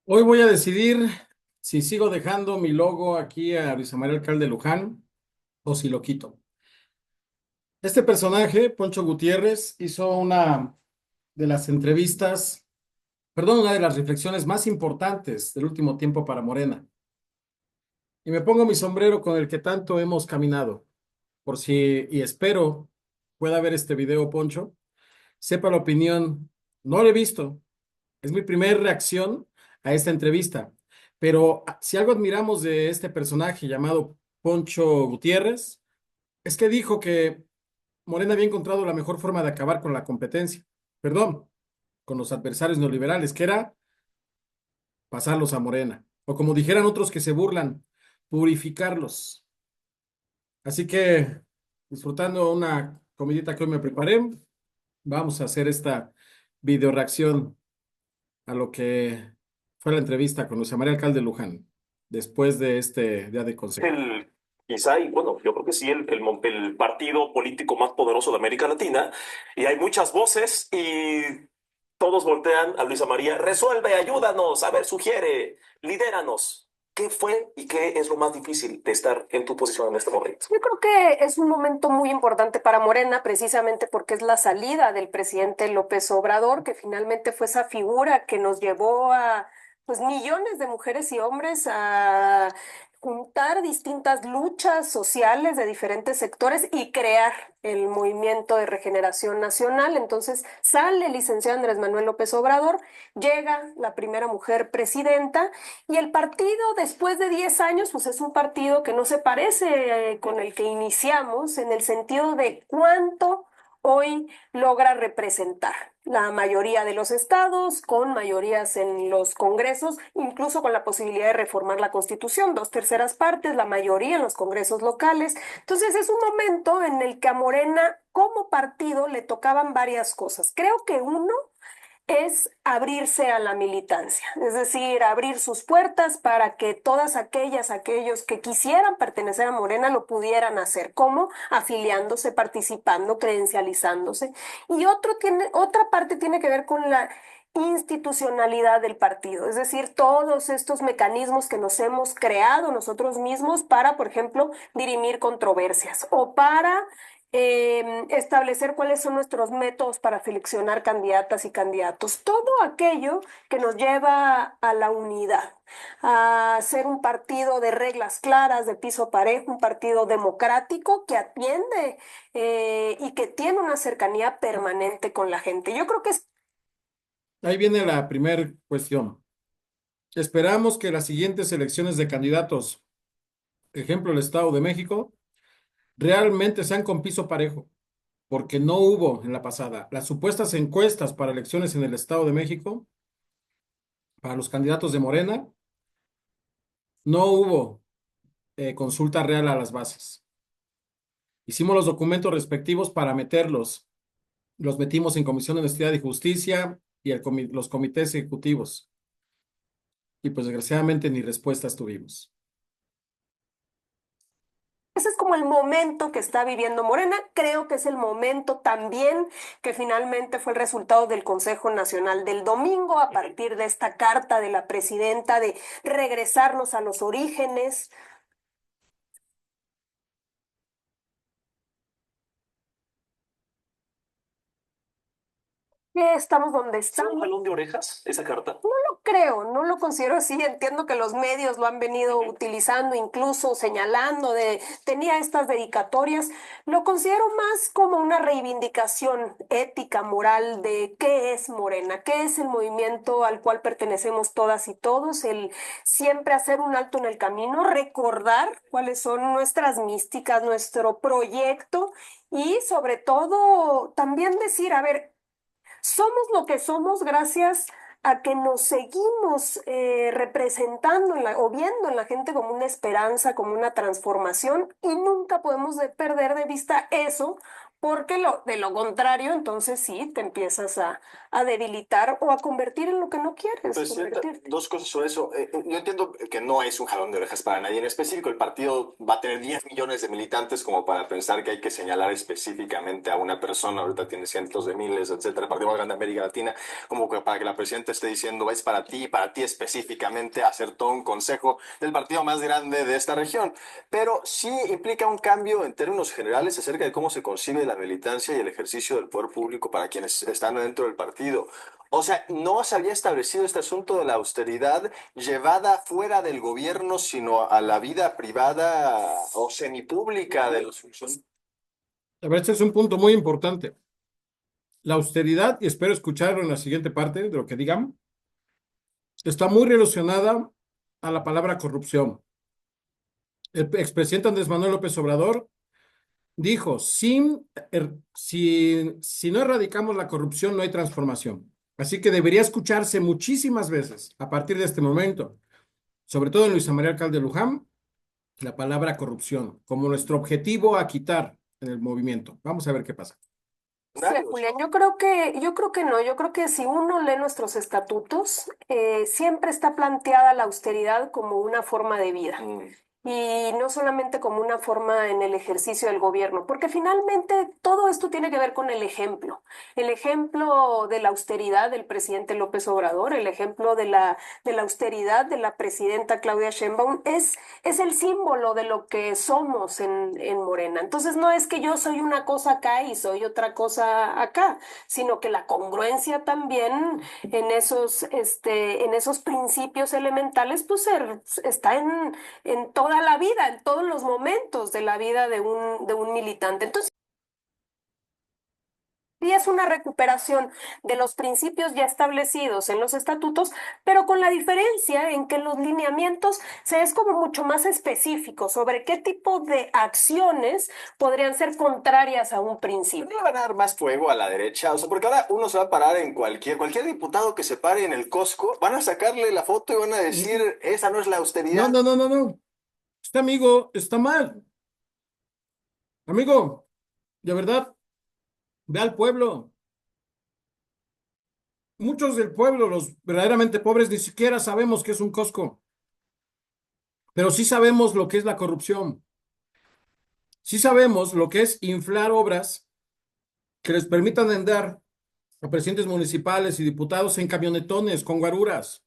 Hoy voy a decidir si sigo dejando mi logo aquí a Luisa María Alcalde Luján o si lo quito. Este personaje, Poncho Gutiérrez, hizo una de las entrevistas, perdón, una de las reflexiones más importantes del último tiempo para Morena. Y me pongo mi sombrero con el que tanto hemos caminado, por si, y espero pueda ver este video, Poncho, sepa la opinión. No lo he visto, es mi primera reacción a esta entrevista. Pero si algo admiramos de este personaje llamado Poncho Gutiérrez, es que dijo que Morena había encontrado la mejor forma de acabar con la competencia, perdón, con los adversarios neoliberales, que era pasarlos a Morena. O como dijeran otros que se burlan, purificarlos. Así que, disfrutando una comidita que hoy me preparé, vamos a hacer esta video reacción a lo que fue la entrevista con Luisa María Alcalde Luján, después de este día de consejo. Quizá, y bueno, yo creo que sí, el partido político más poderoso de América Latina, y hay muchas voces y todos voltean a Luisa María, resuelve, ayúdanos, a ver, sugiere, lidéranos. ¿Qué fue y qué es lo más difícil de estar en tu posición en este momento? Yo creo que es un momento muy importante para Morena, precisamente porque es la salida del presidente López Obrador, que finalmente fue esa figura que nos llevó a pues millones de mujeres y hombres a juntar distintas luchas sociales de diferentes sectores y crear el Movimiento de Regeneración Nacional. Entonces sale el licenciado Andrés Manuel López Obrador, llega la primera mujer presidenta y el partido, después de 10 años, pues es un partido que no se parece con el que iniciamos en el sentido de cuánto hoy logra representar la mayoría de los estados, con mayorías en los congresos, incluso con la posibilidad de reformar la Constitución, dos terceras partes, la mayoría en los congresos locales. Entonces es un momento en el que a Morena como partido le tocaban varias cosas. Creo que uno es abrirse a la militancia, es decir, abrir sus puertas para que todas aquellos que quisieran pertenecer a Morena lo pudieran hacer, como afiliándose, participando, credencializándose. Y otra parte tiene que ver con la institucionalidad del partido, es decir, todos estos mecanismos que nos hemos creado nosotros mismos para, por ejemplo, dirimir controversias o para establecer cuáles son nuestros métodos para seleccionar candidatas y candidatos. Todo aquello que nos lleva a la unidad, a ser un partido de reglas claras, de piso parejo, un partido democrático que atiende y que tiene una cercanía permanente con la gente. Yo creo que es Ahí viene la primera cuestión. Esperamos que las siguientes elecciones de candidatos, ejemplo el Estado de México, realmente sean con piso parejo, porque no hubo en la pasada. Las supuestas encuestas para elecciones en el Estado de México, para los candidatos de Morena, no hubo consulta real a las bases. Hicimos los documentos respectivos para meterlos. Los metimos en Comisión de Honestidad y Justicia y los comités ejecutivos. Y pues desgraciadamente ni respuestas tuvimos. Ese es como el momento que está viviendo Morena. Creo que es el momento también que finalmente fue el resultado del Consejo Nacional del domingo, a partir de esta carta de la presidenta de regresarnos a los orígenes. Que estamos donde ¿Es un estamos. jalón de orejas esa carta? No lo creo, no lo considero así. Entiendo que los medios lo han venido utilizando, incluso señalando tenía estas dedicatorias. Lo considero más como una reivindicación ética, moral de qué es Morena, qué es el movimiento al cual pertenecemos todas y todos, el siempre hacer un alto en el camino, recordar cuáles son nuestras místicas, nuestro proyecto y sobre todo también decir, a ver, somos lo que somos gracias a que nos seguimos representando o viendo en la gente como una esperanza, como una transformación y nunca podemos perder de vista eso porque de lo contrario, entonces sí, te empiezas a debilitar o a convertir en lo que no quieres Presidenta, convertirte. dos cosas sobre eso. Yo entiendo que no es un jalón de orejas para nadie en específico. El partido va a tener 10 millones de militantes como para pensar que hay que señalar específicamente a una persona. Ahorita tiene cientos de miles, etcétera. El partido más grande de América Latina, como que para que la presidenta esté diciendo es para ti específicamente, hacer todo un consejo del partido más grande de esta región. Pero sí implica un cambio en términos generales acerca de cómo se concibe la militancia y el ejercicio del poder público para quienes están dentro del partido. O sea, no se había establecido este asunto de la austeridad llevada fuera del gobierno, sino a la vida privada o semipública de los funcionarios. A ver, este es un punto muy importante. La austeridad, y espero escucharlo en la siguiente parte de lo que digan, está muy relacionada a la palabra corrupción. El expresidente Andrés Manuel López Obrador dijo, si no erradicamos la corrupción, no hay transformación. Así que debería escucharse muchísimas veces a partir de este momento, sobre todo en Luisa María Alcalde Luján, la palabra corrupción como nuestro objetivo a quitar en el movimiento. Vamos a ver qué pasa. Sí, Julián, yo creo que no, yo creo que si uno lee nuestros estatutos, siempre está planteada la austeridad como una forma de vida. Y no solamente como una forma en el ejercicio del gobierno, porque finalmente todo esto tiene que ver con el ejemplo de la austeridad del presidente López Obrador, el ejemplo de la austeridad de la presidenta Claudia Sheinbaum, es el símbolo de lo que somos en Morena. Entonces no es que yo soy una cosa acá y soy otra cosa acá, sino que la congruencia también en esos principios elementales, pues está en toda la vida, en todos los momentos de la vida de un militante. Entonces, sí es una recuperación de los principios ya establecidos en los estatutos, pero con la diferencia en que los lineamientos se es como mucho más específico sobre qué tipo de acciones podrían ser contrarias a un principio. ¿No le van a dar más fuego a la derecha? O sea, porque ahora uno se va a parar en cualquier diputado que se pare en el Costco, van a sacarle la foto y van a decir, esa no es la No, austeridad. no, no, no, no. Este amigo está mal. Amigo, de verdad, ve al pueblo. Muchos del pueblo, los verdaderamente pobres, ni siquiera sabemos qué es un Costco, pero sí sabemos lo que es la corrupción. Sí sabemos lo que es inflar obras que les permitan andar a presidentes municipales y diputados en camionetones con guaruras,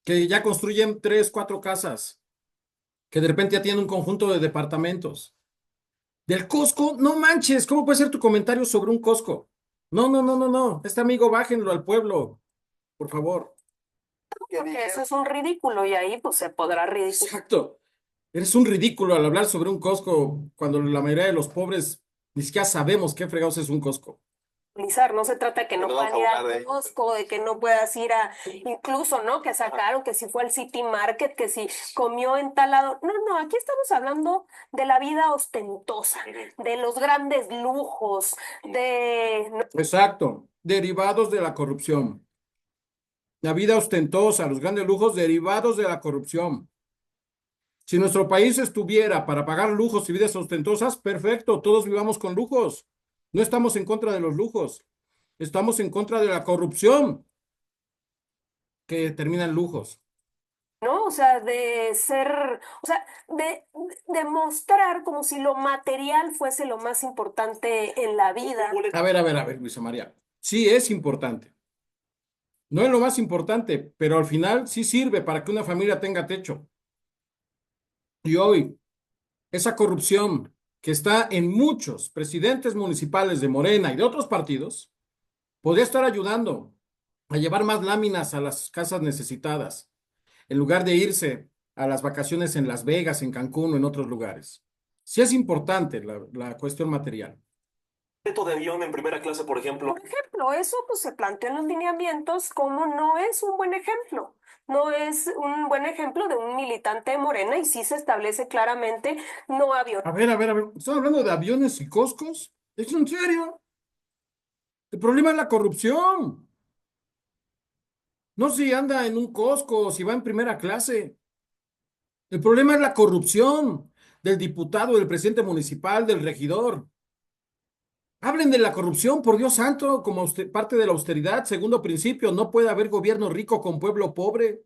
que ya construyen 3, 4 casas, que de repente ya tienen un conjunto de departamentos. Del Costco, no manches, ¿cómo puede ser tu comentario sobre un Costco? No, no, no, no, no. Este amigo, bájenlo al pueblo, por favor. Porque eso es un ridículo y ahí pues se podrá ridiculizar. Exacto. Eres un ridículo al hablar sobre un Costco cuando la mayoría de los pobres ni siquiera sabemos qué fregados es un Costco. No se trata de que no Nos vamos puedan a ir burlar de al ellos. Costco, de que no puedas ir incluso, ¿no? Que sacaron, que si fue al City Market, que si comió en tal lado. No, no, aquí estamos hablando de la vida ostentosa, de los grandes lujos, ¿no? Exacto. Derivados de la corrupción. La vida ostentosa, los grandes lujos derivados de la corrupción. Si nuestro país estuviera para pagar lujos y vidas ostentosas, perfecto, todos vivamos con lujos. No estamos en contra de los lujos, estamos en contra de la corrupción que termina en lujos. ¿No? O sea, o sea, de mostrar como si lo material fuese lo más importante en la vida. A ver, Luisa María. Sí es importante. No es lo más importante, pero al final sí sirve para que una familia tenga techo. Y hoy, esa corrupción que está en muchos presidentes municipales de Morena y de otros partidos, podría estar ayudando a llevar más láminas a las casas necesitadas, en lugar de irse a las vacaciones en Las Vegas, en Cancún o en otros lugares. Sí es importante la cuestión material. De avión en primera clase, por ejemplo. Por ejemplo, eso pues se planteó en los lineamientos como no es un buen ejemplo. No es un buen ejemplo de un militante de Morena y sí se establece claramente no avión. A ver, ¿están hablando de aviones y coscos? ¿Es en serio? El problema es la corrupción. No si anda en un Costco o si va en primera clase. El problema es la corrupción. del diputado, del presidente municipal, del regidor. Hablen de la corrupción, por Dios santo, como parte de la austeridad. Segundo principio, no puede haber gobierno rico con pueblo pobre.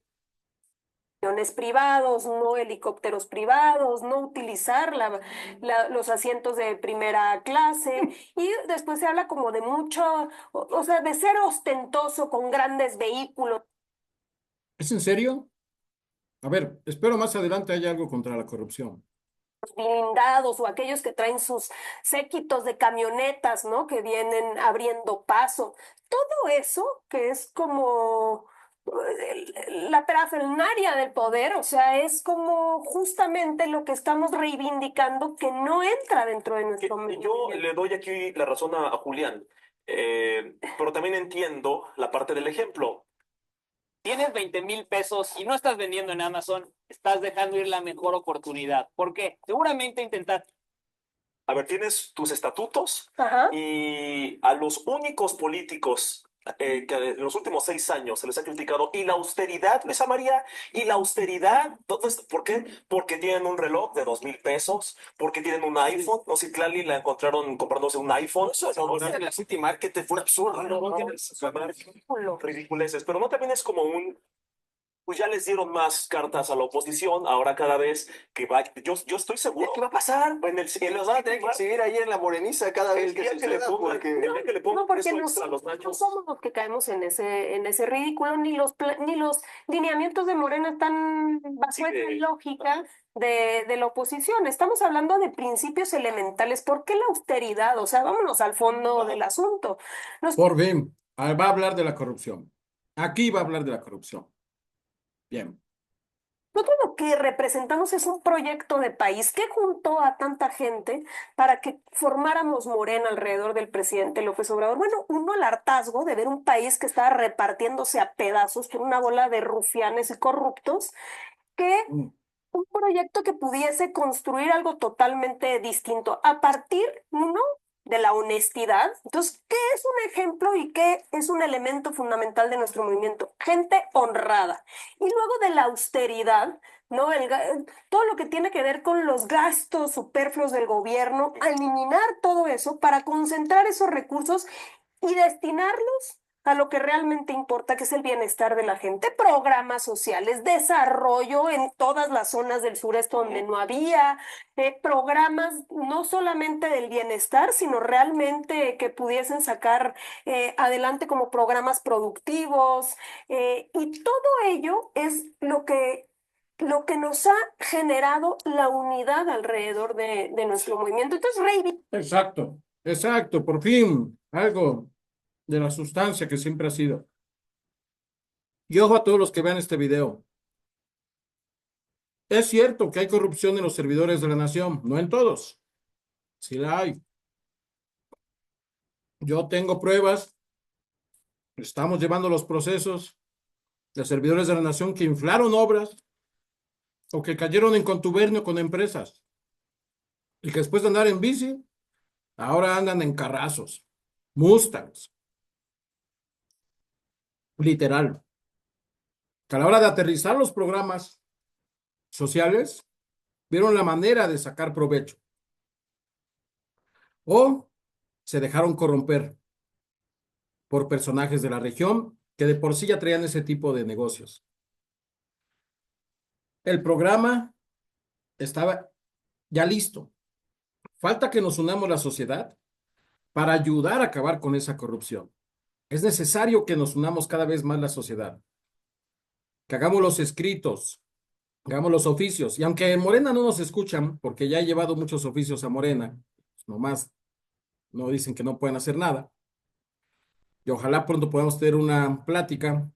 Aviones privados, no helicópteros privados, no utilizar los asientos de primera clase y después se habla como de mucho, o sea, de ser ostentoso con grandes vehículos. ¿Es en serio? A ver, espero más adelante haya algo contra la corrupción. Blindados o aquellos que traen sus séquitos de camionetas, ¿no? Que vienen abriendo paso. Todo eso que es como la parafernalia del poder, o sea, es como justamente lo que estamos reivindicando que no entra dentro de nuestro Yo movimiento. le doy aquí la razón a Julián, pero también entiendo la parte del ejemplo. Tienes 20,000 pesos y no estás vendiendo en Amazon, estás dejando ir la mejor oportunidad. ¿Por qué? Seguramente intentaste. A ver, tienes tus estatutos Ajá. y a los únicos políticos que en los últimos 6 años se les ha criticado, y la austeridad, Luisa María, y la austeridad, ¿por qué? Porque tienen un reloj de 2,000 pesos, porque tienen un iPhone. No sé si Clali la encontraron comprándose un iPhone. En la City Market fue un absurdo. Ridiculeces, pero no también es como pues ya les dieron más cartas a la oposición. Ahora cada vez que va, yo estoy seguro que va a pasar Y los van a tener que seguir ahí en la moreniza cada vez el que día que le suceda, pongan, porque el día que le pongan No, porque eso extra a los no nachos. somos los que caemos en ese ridículo, ni los lineamientos de Morena están bajo Sí, esa lógica de la oposición. Estamos hablando de principios elementales. ¿Por qué la austeridad? O sea, vámonos al fondo del asunto. Nos Por fin, va a hablar de la corrupción. Aquí va a hablar de la corrupción. Bien. Nosotros lo que representamos es un proyecto de país que juntó a tanta gente para que formáramos Morena alrededor del presidente López Obrador. Bueno, uno al hartazgo de ver un país que estaba repartiéndose a pedazos por una bola de rufianes y corruptos, que Mm. un proyecto que pudiese construir algo totalmente distinto a partir, uno, de la honestidad. Entonces, ¿qué es un ejemplo y qué es un elemento fundamental de nuestro movimiento? Gente honrada. Y luego de la austeridad, ¿no? Todo lo que tiene que ver con los gastos superfluos del gobierno, a eliminar todo eso para concentrar esos recursos y destinarlos a lo que realmente importa, que es el bienestar de la gente, programas sociales, desarrollo en todas las zonas del sureste donde no había, programas no solamente del bienestar, sino realmente que pudiesen sacar adelante como programas productivos, y todo ello es lo que nos ha generado la unidad alrededor de nuestro movimiento. Entonces, Exacto, exacto, por fin, algo de la sustancia que siempre ha sido. Y ojo a todos los que vean este video. Es cierto que hay corrupción en los servidores de la nación, no en todos. Sí la hay. Yo tengo pruebas, estamos llevando los procesos de servidores de la nación que inflaron obras o que cayeron en contubernio con empresas y que después de andar en bici, ahora andan en carrazos, Mustangs, literal. Que a la hora de aterrizar los programas sociales, vieron la manera de sacar provecho o se dejaron corromper por personajes de la región que de por sí ya traían ese tipo de negocios. El programa estaba ya listo. Falta que nos unamos la sociedad para ayudar a acabar con esa corrupción. Es necesario que nos unamos cada vez más la sociedad, que hagamos los escritos, hagamos los oficios. Y aunque en Morena no nos escuchan, porque ya he llevado muchos oficios a Morena, nomás no dicen que no pueden hacer nada. Y ojalá pronto podamos tener una plática,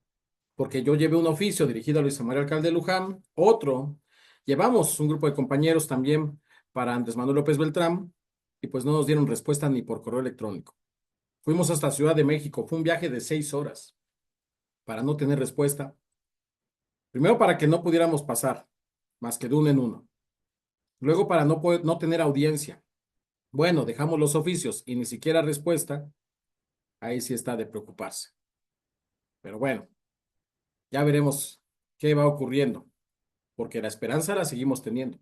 porque yo llevé un oficio dirigido a Luis María Alcalde de Luján, otro, llevamos un grupo de compañeros también para Andrés Manuel López Beltrán, y pues no nos dieron respuesta ni por correo electrónico. Fuimos hasta Ciudad de México, fue un viaje de 6 horas para no tener respuesta. Primero para que no pudiéramos pasar, más que de uno en uno. Luego para no tener audiencia. Bueno, dejamos los oficios y ni siquiera respuesta, ahí sí está de preocuparse. Pero bueno, ya veremos qué va ocurriendo, porque la esperanza la seguimos teniendo.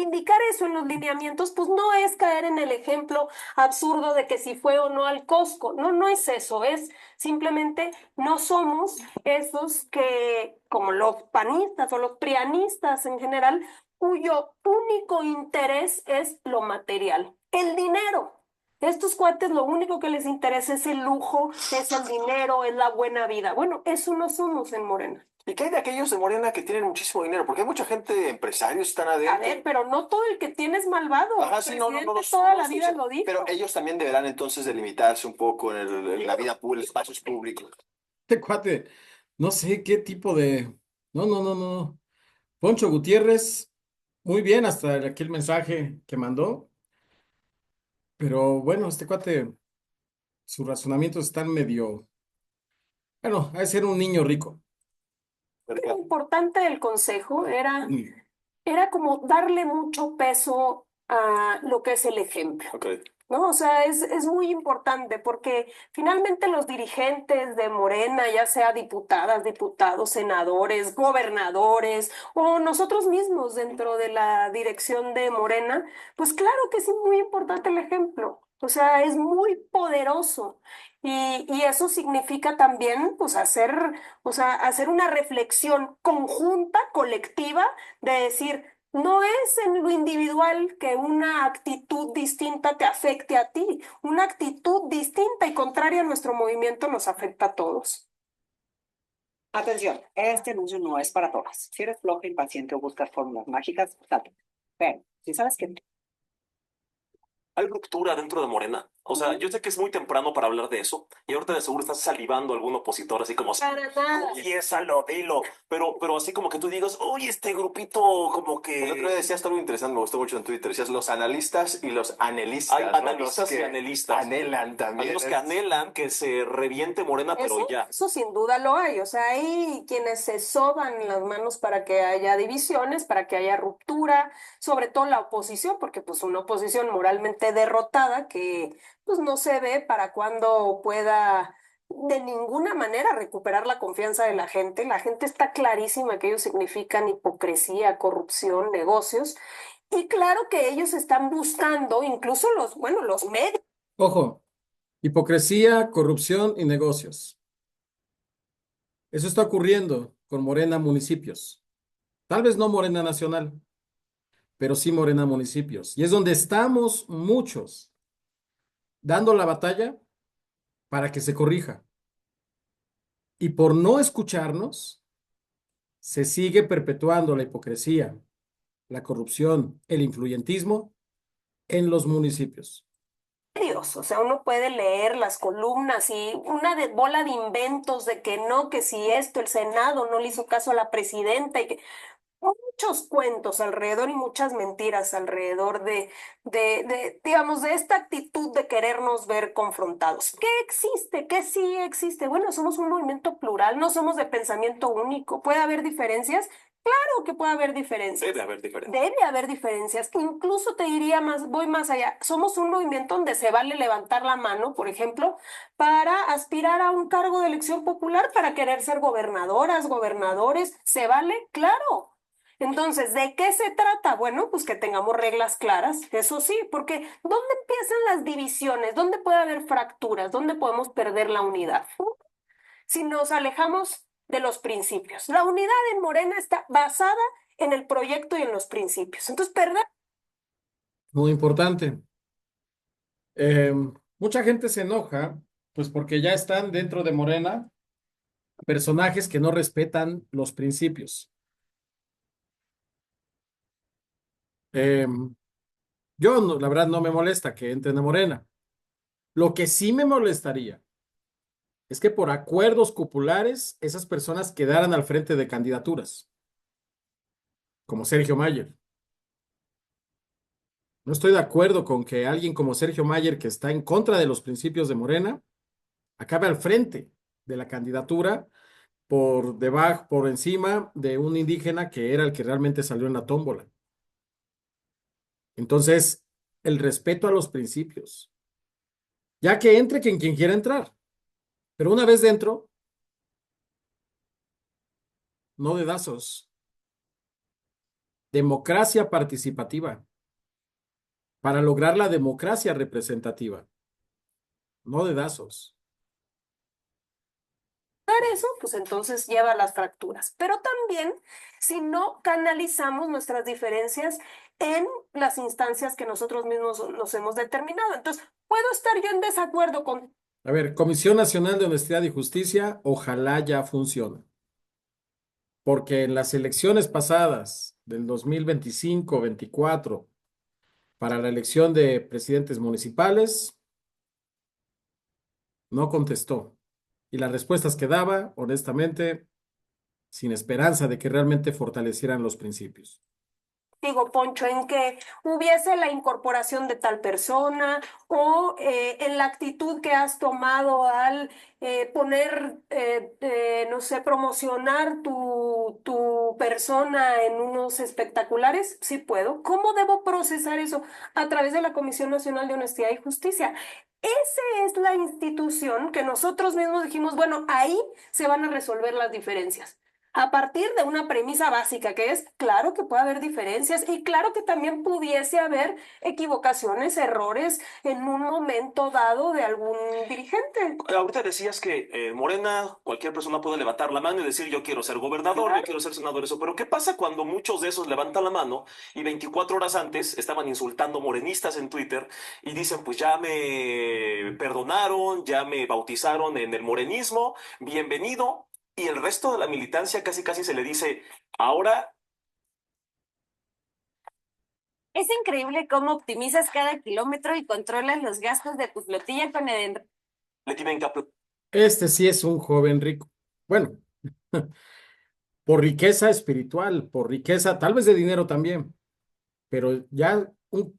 indicar eso en los lineamientos, pues no es caer en el ejemplo absurdo de que si fue o no al Costco. No, no es eso, es simplemente no somos esos que, como los panistas o los prianistas en general, cuyo único interés es lo material, el dinero. Estos cuates lo único que les interesa es el lujo, es el dinero, es la buena vida. Bueno, eso no somos en Morena. ¿Y qué hay de aquellos de Morena que tienen muchísimo dinero? Porque hay mucha gente, empresarios están A adentro. ver, pero no todo el que tiene es malvado. Ajá, El sí, no, presidente no, toda no la estoy vida diciendo- lo dijo. Pero ellos también deberán entonces delimitarse un poco en la vida pública, espacios públicos. Este cuate, no sé qué tipo de... No, no, no, no. Poncho Gutiérrez, muy bien hasta aquel mensaje que mandó, pero bueno, este cuate, sus razonamientos están medio... Bueno, ha de ser un niño rico. Lo importante del consejo era, Mm. era como darle mucho peso a lo que es el ejemplo. Ok. ¿No? O sea, es muy importante porque finalmente los dirigentes de Morena, ya sea diputadas, diputados, senadores, gobernadores o nosotros mismos dentro de la dirección de Morena, pues claro que es muy importante el ejemplo. O sea, es muy poderoso. Y eso significa también, pues, o sea, hacer una reflexión conjunta, colectiva, de decir, no es en lo individual que una actitud distinta te afecte a ti. Una actitud distinta y contraria a nuestro movimiento nos afecta a todos. Atención, este anuncio no es para todas. Si eres floja, impaciente o buscas fórmulas mágicas, salte. Pero, si sabes que ¿Hay ruptura dentro de Morena? O sea, yo sé que es muy temprano para hablar de eso, y ahorita de seguro estás salivando algún opositor así como, Para nada. confiésalo, dilo, pero así como que tú digas, oye, este grupito como El otro día que... decías algo interesante, me gustó mucho en Twitter. Decías los analistas y los anelistas. Hay ¿no? analistas Los y que analistas. Anhelan también. Hay unos que anhelan que se reviente Morena, pero Eso, ya. eso sin duda lo hay. O sea, hay quienes se soban las manos para que haya divisiones, para que haya ruptura, sobre todo la oposición, porque pues una oposición moralmente derrotada que pues no se ve para cuándo pueda de ninguna manera recuperar la confianza de la gente. La gente está clarísima que ellos significan hipocresía, corrupción, negocios. Y claro que ellos están buscando, incluso los, bueno, los medios. Ojo, hipocresía, corrupción y negocios. Eso está ocurriendo con Morena Municipios. Tal vez no Morena Nacional, pero sí Morena Municipios. Y es donde estamos muchos dando la batalla para que se corrija. Y por no escucharnos, se sigue perpetuando la hipocresía, la corrupción, el influyentismo en los municipios. O sea, uno puede leer las columnas y una bola de inventos de que no, que si esto, el Senado no le hizo caso a la presidenta y que muchos cuentos alrededor y muchas mentiras alrededor digamos, de esta actitud de querernos ver confrontados. ¿Qué existe? ¿Qué sí existe? Bueno, somos un movimiento plural, no somos de pensamiento único. ¿Puede haber diferencias? Claro que puede haber diferencias. Debe haber diferencia. Debe haber diferencias. Incluso te diría más, voy más allá. Somos un movimiento donde se vale levantar la mano, por ejemplo, para aspirar a un cargo de elección popular, para querer ser gobernadoras, gobernadores. ¿Se vale? Claro. Entonces, ¿de qué se trata? Bueno, pues que tengamos reglas claras, eso sí, porque ¿dónde empiezan las divisiones? ¿Dónde puede haber fracturas? ¿Dónde podemos perder la unidad? Si nos alejamos de los principios. La unidad en Morena está basada en el proyecto y en los principios. Entonces, perder. Muy importante. Mucha gente se enoja, pues porque ya están dentro de Morena personajes que no respetan los principios. Yo, la verdad, no me molesta que entren a Morena. Lo que sí me molestaría es que por acuerdos cupulares esas personas quedaran al frente de candidaturas, como Sergio Mayer. No estoy de acuerdo con que alguien como Sergio Mayer, que está en contra de los principios de Morena, acabe al frente de la candidatura por debajo, por encima de un indígena que era el que realmente salió en la tómbola. Entonces, el respeto a los principios. Ya que entre quien quiera entrar. Pero una vez dentro, no dedazos. democracia participativa, para lograr la democracia representativa, no dedazos. Eso, pues entonces lleva a las fracturas. Pero también si no canalizamos nuestras diferencias en las instancias que nosotros mismos nos hemos determinado. Entonces, puedo estar yo en desacuerdo con... A ver, Comisión Nacional de Honestidad y Justicia, ojalá ya funcione. Porque en las elecciones pasadas del 2025-24, para la elección de presidentes municipales, no contestó. Y las respuestas que daba, honestamente, sin esperanza de que realmente fortalecieran los principios. Digo, Poncho, en que hubiese la incorporación de tal persona o en la actitud que has tomado al poner, no sé, promocionar tu persona en unos espectaculares, sí puedo. ¿Cómo debo procesar eso? A través de la Comisión Nacional de Honestidad y Justicia. Esa es la institución que nosotros mismos dijimos, bueno, ahí se van a resolver las diferencias. A partir de una premisa básica que es, claro que puede haber diferencias y claro que también pudiese haber equivocaciones, errores en un momento dado de algún dirigente. Ahorita decías que Morena, cualquier persona puede levantar la mano y decir yo quiero ser gobernador, Claro. yo quiero ser senador, eso. Pero ¿qué pasa cuando muchos de esos levantan la mano y 24 horas antes estaban insultando morenistas en Twitter y dicen pues ya me perdonaron, ya me bautizaron en el morenismo, bienvenido? Y el resto de la militancia casi casi se le dice, ahora Es increíble cómo optimizas cada kilómetro y controlas los gastos de tu flotilla con el... le tienen que Este sí es un joven rico. Bueno, por riqueza espiritual, por riqueza, tal vez de dinero también, pero ya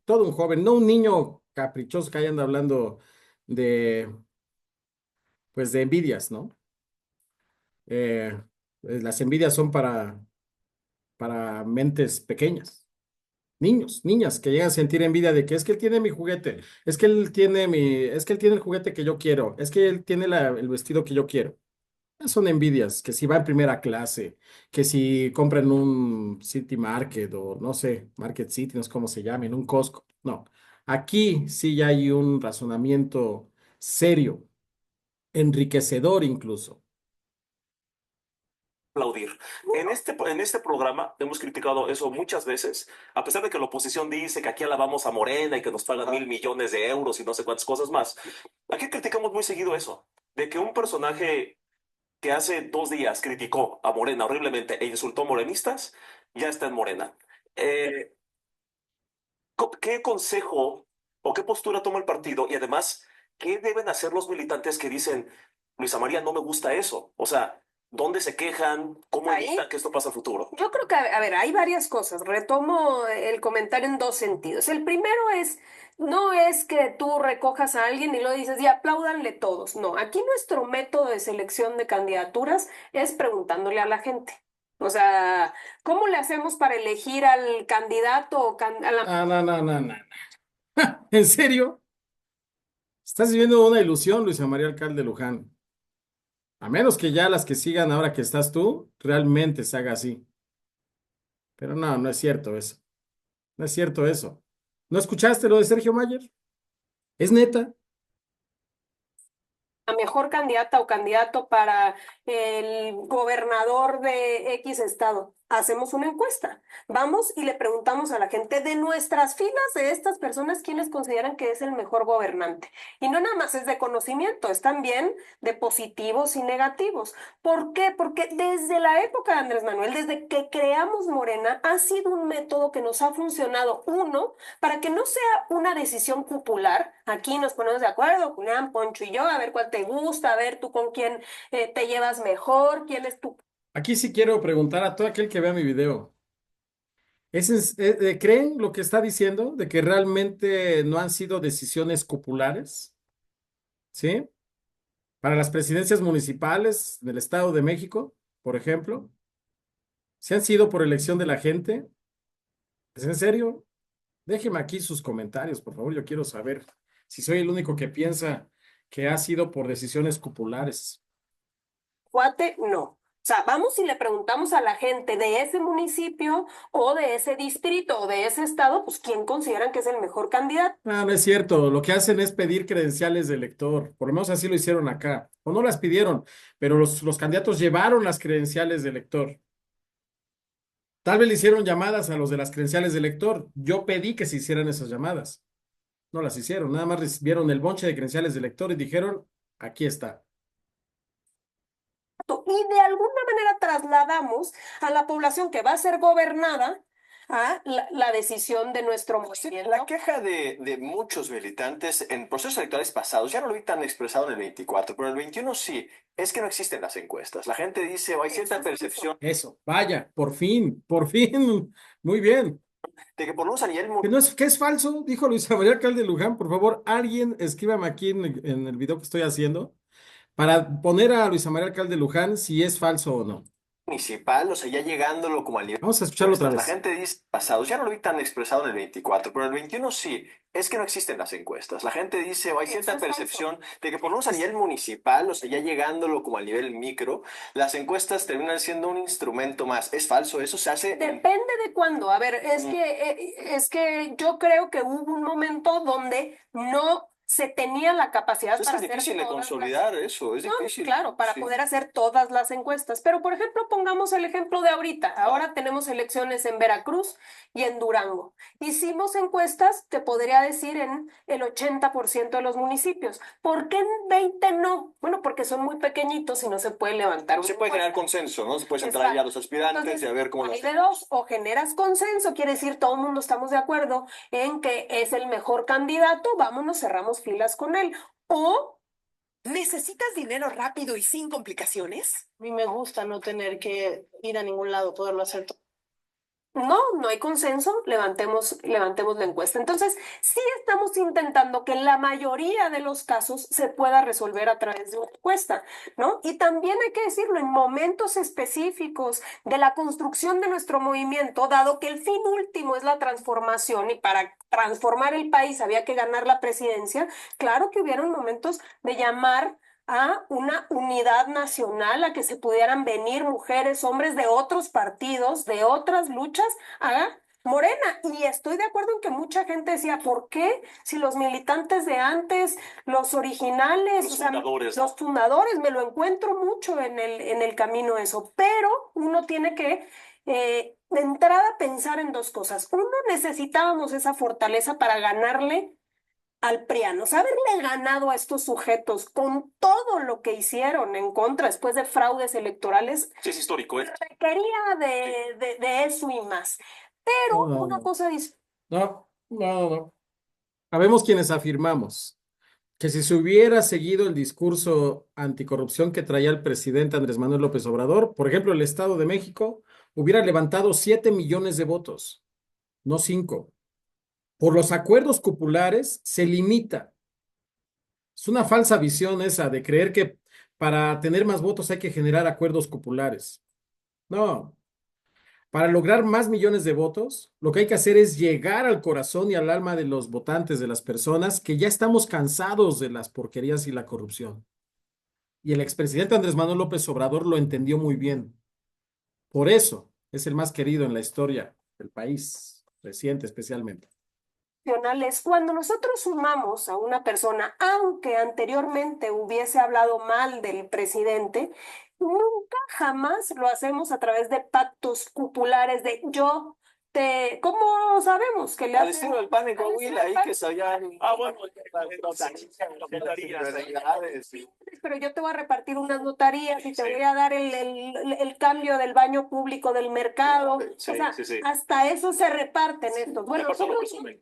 todo un joven, no un niño caprichoso que ahí anda hablando de, pues de envidias, ¿no? Las envidias son para mentes pequeñas, niños, niñas que llegan a sentir envidia de que es que él tiene mi juguete, es que él tiene el juguete que yo quiero, es que él tiene el vestido que yo quiero. Son envidias, que si va en primera clase, que si compran un City Market o no sé, Market City, no sé cómo se llame, en un Costco. No, aquí sí ya hay un razonamiento serio, enriquecedor incluso. aplaudir. En este programa hemos criticado eso muchas veces, a pesar de que la oposición dice que aquí alabamos a Morena y que nos pagan 1.000 millones de euros y no sé cuántas cosas más. Aquí criticamos muy seguido eso, de que un personaje que hace 2 días criticó a Morena horriblemente e insultó a morenistas, ya está en Morena. Eh, ¿Qué consejo o qué postura toma el partido? Y además, ¿qué deben hacer los militantes que dicen, Luisa María, no me gusta eso? O sea, ¿dónde se quejan? ¿Cómo Ahí. evitan que esto pase al futuro? Yo creo que, a ver, hay varias cosas. Retomo el comentario en dos sentidos. El primero es, no es que tú recojas a alguien y lo dices y apláudanle todos. No, aquí nuestro método de selección de candidaturas es preguntándole a la gente. O sea, ¿cómo le hacemos para elegir al candidato o a la... Ah, no, no, no, no. ¿En serio? Estás viviendo una ilusión, Luisa María Alcalde Luján. A menos que ya las que sigan ahora que estás tú, realmente se haga así. Pero no, no es cierto eso. No es cierto eso. ¿No escuchaste lo de Sergio Mayer? Es neta. la mejor candidata o candidato para el gobernador de X estado? Hacemos una encuesta. Vamos y le preguntamos a la gente de nuestras filas, de estas personas, quiénes consideran que es el mejor gobernante. Y no nada más es de conocimiento, es también de positivos y negativos. ¿Por qué? Porque desde la época de Andrés Manuel, desde que creamos Morena, ha sido un método que nos ha funcionado. Uno, para que no sea una decisión popular. Aquí nos ponemos de acuerdo, Julián, Poncho y yo, a ver cuál te gusta, a ver tú con quién te llevas mejor, quién es tu... Aquí sí quiero preguntar a todo aquel que vea mi video. ¿Creen lo que está diciendo? ¿De que realmente no han sido decisiones populares? ¿Sí? Para las presidencias municipales del Estado de México, por ejemplo. ¿Se han sido por elección de la gente? ¿Es en serio? Déjeme aquí sus comentarios, por favor. Yo quiero saber si soy el único que piensa que ha sido por decisiones populares. Cuate, no. O sea, vamos y le preguntamos a la gente de ese municipio o de ese distrito o de ese estado, pues quién consideran que es el mejor candidato. Ah, no es cierto. Lo que hacen es pedir credenciales de elector. Por lo menos así lo hicieron acá. O no las pidieron, pero los candidatos llevaron las credenciales de elector. Tal vez le hicieron llamadas a los de las credenciales de elector. Yo pedí que se hicieran esas llamadas. No las hicieron. Nada más recibieron el bonche de credenciales de elector y dijeron, aquí está. Y de alguna manera trasladamos a la población que va a ser gobernada a la decisión de nuestro movimiento. La queja de muchos militantes en procesos electorales pasados, ya no lo vi tan expresado en el 24, pero en el 21 sí, es que no existen las encuestas. La gente dice, o hay cierta percepción Eso, vaya, por fin. Muy bien. de que por lo menos a nivel Que es falso, dijo Luisa María Alcalde de Luján. Por favor, alguien escríbame aquí en el video que estoy haciendo para poner a Luisa María Alcalde de Luján si es falso o no. municipal, o sea, ya llegándolo como al nivel Vamos a escucharlo otra la vez. gente dice pasados, ya no lo vi tan expresado en el 24, pero en el 21 sí, es que no existen las encuestas. La gente dice, o hay cierta Eso es falso. percepción de que por lo menos a nivel municipal, o sea, ya llegándolo como al nivel micro, las encuestas terminan siendo un instrumento más. ¿Es falso eso? ¿Se hace? Depende de cuándo. A ver, es que yo creo que hubo un momento donde no se tenía la capacidad Es para que es hacer difícil de todas las- consolidar eso, es No, difícil. claro, para Sí. poder hacer todas las encuestas. Pero, por ejemplo, pongamos el ejemplo de ahorita. Ahora tenemos elecciones en Veracruz y en Durango. Hicimos encuestas, te podría decir, en el 80% de los municipios. ¿Por qué en 20 no? Bueno, porque son muy pequeñitos y no se puede levantar Se una puede generar encuesta. consenso, ¿no? Se puede centrar ya a los aspirantes Entonces, y a ver cómo lo hay de hacemos. dos, o generas consenso, quiere decir todo el mundo estamos de acuerdo en que es el mejor candidato, vámonos, cerramos filas con él. O ¿Necesitas dinero rápido y sin complicaciones? A mí me gusta no tener que ir a ningún lado, poderlo hacer todo. no hay consenso, levantemos la encuesta. Entonces, sí estamos intentando que en la mayoría de los casos se pueda resolver a través de una encuesta, ¿no? Y también hay que decirlo, en momentos específicos de la construcción de nuestro movimiento, dado que el fin último es la transformación y para transformar el país había que ganar la presidencia, claro que hubieron momentos de llamar a una unidad nacional, a que se pudieran venir mujeres, hombres de otros partidos, de otras luchas, a Morena. Y estoy de acuerdo en que mucha gente decía, ¿por qué? Si los militantes de antes, los originales, Los o sea, fundadores. los fundadores, me lo encuentro mucho en el camino eso, pero uno tiene que de entrada pensar en dos cosas. Uno, necesitábamos esa fortaleza para ganarle al PRIANOS, haberle ganado a estos sujetos con todo lo que hicieron en contra después de fraudes electorales, Sí, es histórico, ¿eh? requería de eso y más. Pero No, una no, cosa dice, no. Habemos quienes afirmamos que si se hubiera seguido el discurso anticorrupción que traía el presidente Andrés Manuel López Obrador, por ejemplo, el Estado de México hubiera levantado 7 millones de votos, no 5. Por los acuerdos cupulares se limita. Es una falsa visión esa de creer que para tener más votos hay que generar acuerdos cupulares. No, para lograr más millones de votos, lo que hay que hacer es llegar al corazón y al alma de los votantes, de las personas que ya estamos cansados de las porquerías y la corrupción. Y el expresidente Andrés Manuel López Obrador lo entendió muy bien. Por eso es el más querido en la historia del país, reciente especialmente. cuando nosotros sumamos a una persona, aunque anteriormente hubiese hablado mal del presidente, nunca jamás lo hacemos a través de pactos cupulares de yo te, ¿cómo sabemos que le Al hace? estilo del pan en Al Coahuila, estilo del ahí pan. que sabían. Bueno, Pero yo te voy a repartir unas notarías y te voy a dar el cambio del baño público del mercado. Sí, O sea, sí. hasta eso se reparten estos. Bueno, Mejor lo nosotros presumen.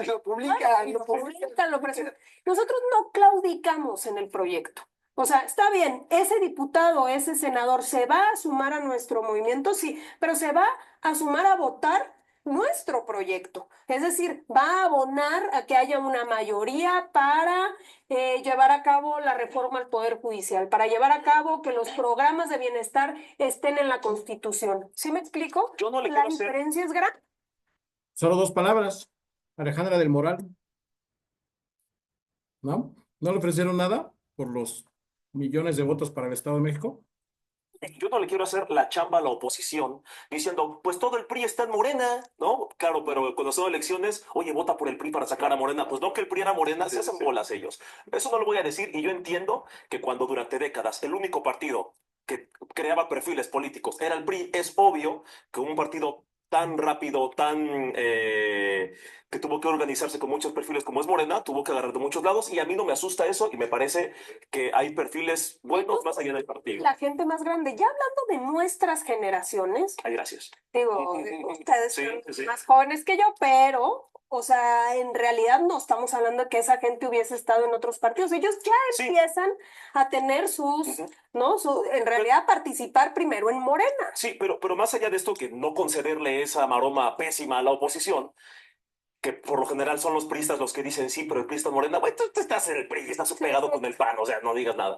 Lo publican, lo publican, lo presumen. Nosotros no claudicamos en el proyecto. O sea, está bien, ese diputado, ese senador se va a sumar a nuestro movimiento, sí, pero se va a sumar a votar nuestro proyecto. Es decir, va a abonar a que haya una mayoría para llevar a cabo la reforma al Poder Judicial, para llevar a cabo que los programas de bienestar estén en la Constitución. ¿Sí me explico? Yo no le La quiero hacer. diferencia es grande. Solo dos palabras. Alejandra del Moral. ¿No? ¿No le ofrecieron nada por los millones de votos para el Estado de México? yo no le quiero hacer la chamba a la oposición diciendo, pues todo el PRI está en Morena, ¿no? Claro, pero cuando son elecciones, oye, vota por el PRI para sacar a Morena. Pues no, que el PRI era Morena, se hacen bolas ellos. Eso no lo voy a decir y yo entiendo que cuando durante décadas el único partido que creaba perfiles políticos era el PRI, es obvio que un partido tan rápido, que tuvo que organizarse con muchos perfiles como es Morena, tuvo que agarrar de muchos lados y a mí no me asusta eso y me parece que hay perfiles buenos más allá del partido. La gente más grande, ya hablando de nuestras generaciones, Ay, gracias. digo, ustedes Sí, son sí. más jóvenes que yo, pero, o sea, en realidad no estamos hablando de que esa gente hubiese estado en otros partidos. Ellos ya Sí. empiezan a tener sus, Ujú. ¿no? En realidad participar primero en Morena. Sí, pero más allá de esto, que no concederle esa maroma pésima a la oposición, que por lo general son los priistas los que dicen sí, pero el priista Morena, güey, tú estás en el PRI, estás pegado con el PAN, o sea, no digas nada.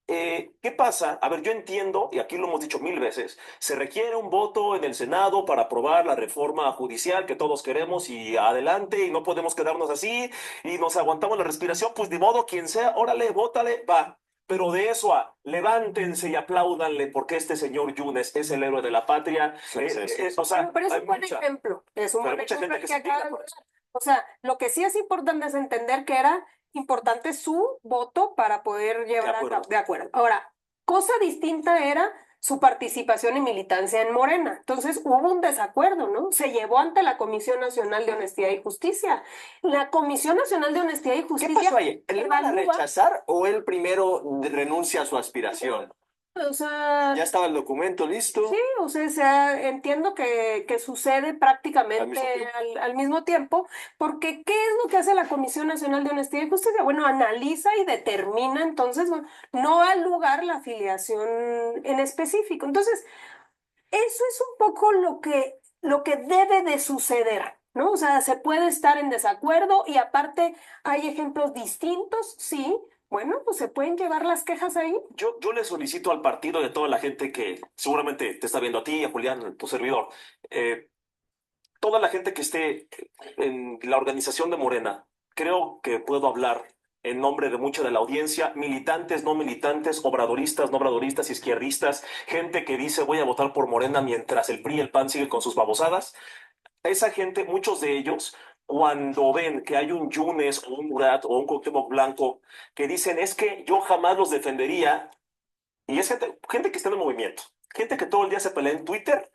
¿Qué pasa? A ver, yo entiendo, y aquí lo hemos dicho 1000 veces, se requiere un voto en el Senado para aprobar la reforma judicial que todos queremos y adelante, y no podemos quedarnos así, y nos aguantamos la respiración, pues de modo, quien sea, órale, vótale, va. Pero de eso a levántense y apláudanle porque este señor Yunes es el héroe de la patria. O sea, Pero es hay un buen mucha- ejemplo, es un pero buen mucha ejemplo gente que el que se acaba indigna de por dar. eso. O sea, lo que sí es importante es entender que era importante su voto para poder llevar a acuerdo. cabo. De acuerdo. Ahora, cosa distinta era su participación y militancia en Morena. Entonces hubo un desacuerdo, ¿no? Se llevó ante la Comisión Nacional de Honestidad y Justicia. La Comisión Nacional de Honestidad y ¿Qué Justicia pasó ahí? ¿Le van a evalúa, rechazar o él primero renuncia a su aspiración? o sea, Ya estaba el documento listo. sí, o sea, entiendo que sucede prácticamente al mismo tiempo, porque ¿qué es lo que hace la Comisión Nacional de Honestidad y Justicia? Bueno, analiza y determina, entonces, bueno, no al lugar la afiliación en específico. Entonces, eso es un poco lo que debe de suceder, ¿no? O sea, se puede estar en desacuerdo y aparte hay ejemplos distintos, sí. Bueno, pues se pueden llevar las quejas ahí. Yo le solicito al partido y a toda la gente que seguramente te está viendo a ti, a Julián, tu servidor, toda la gente que esté en la organización de Morena, creo que puedo hablar en nombre de mucha de la audiencia, militantes, no militantes, obradoristas, no obradoristas, izquierdistas, gente que dice voy a votar por Morena mientras el PRI y el PAN siguen con sus babosadas. Esa gente, muchos de ellos, cuando ven que hay un Yunes o un Murat o un Cuauhtémoc Blanco que dicen es que yo jamás los defendería, y es gente que está en el movimiento, gente que todo el día se pelea en Twitter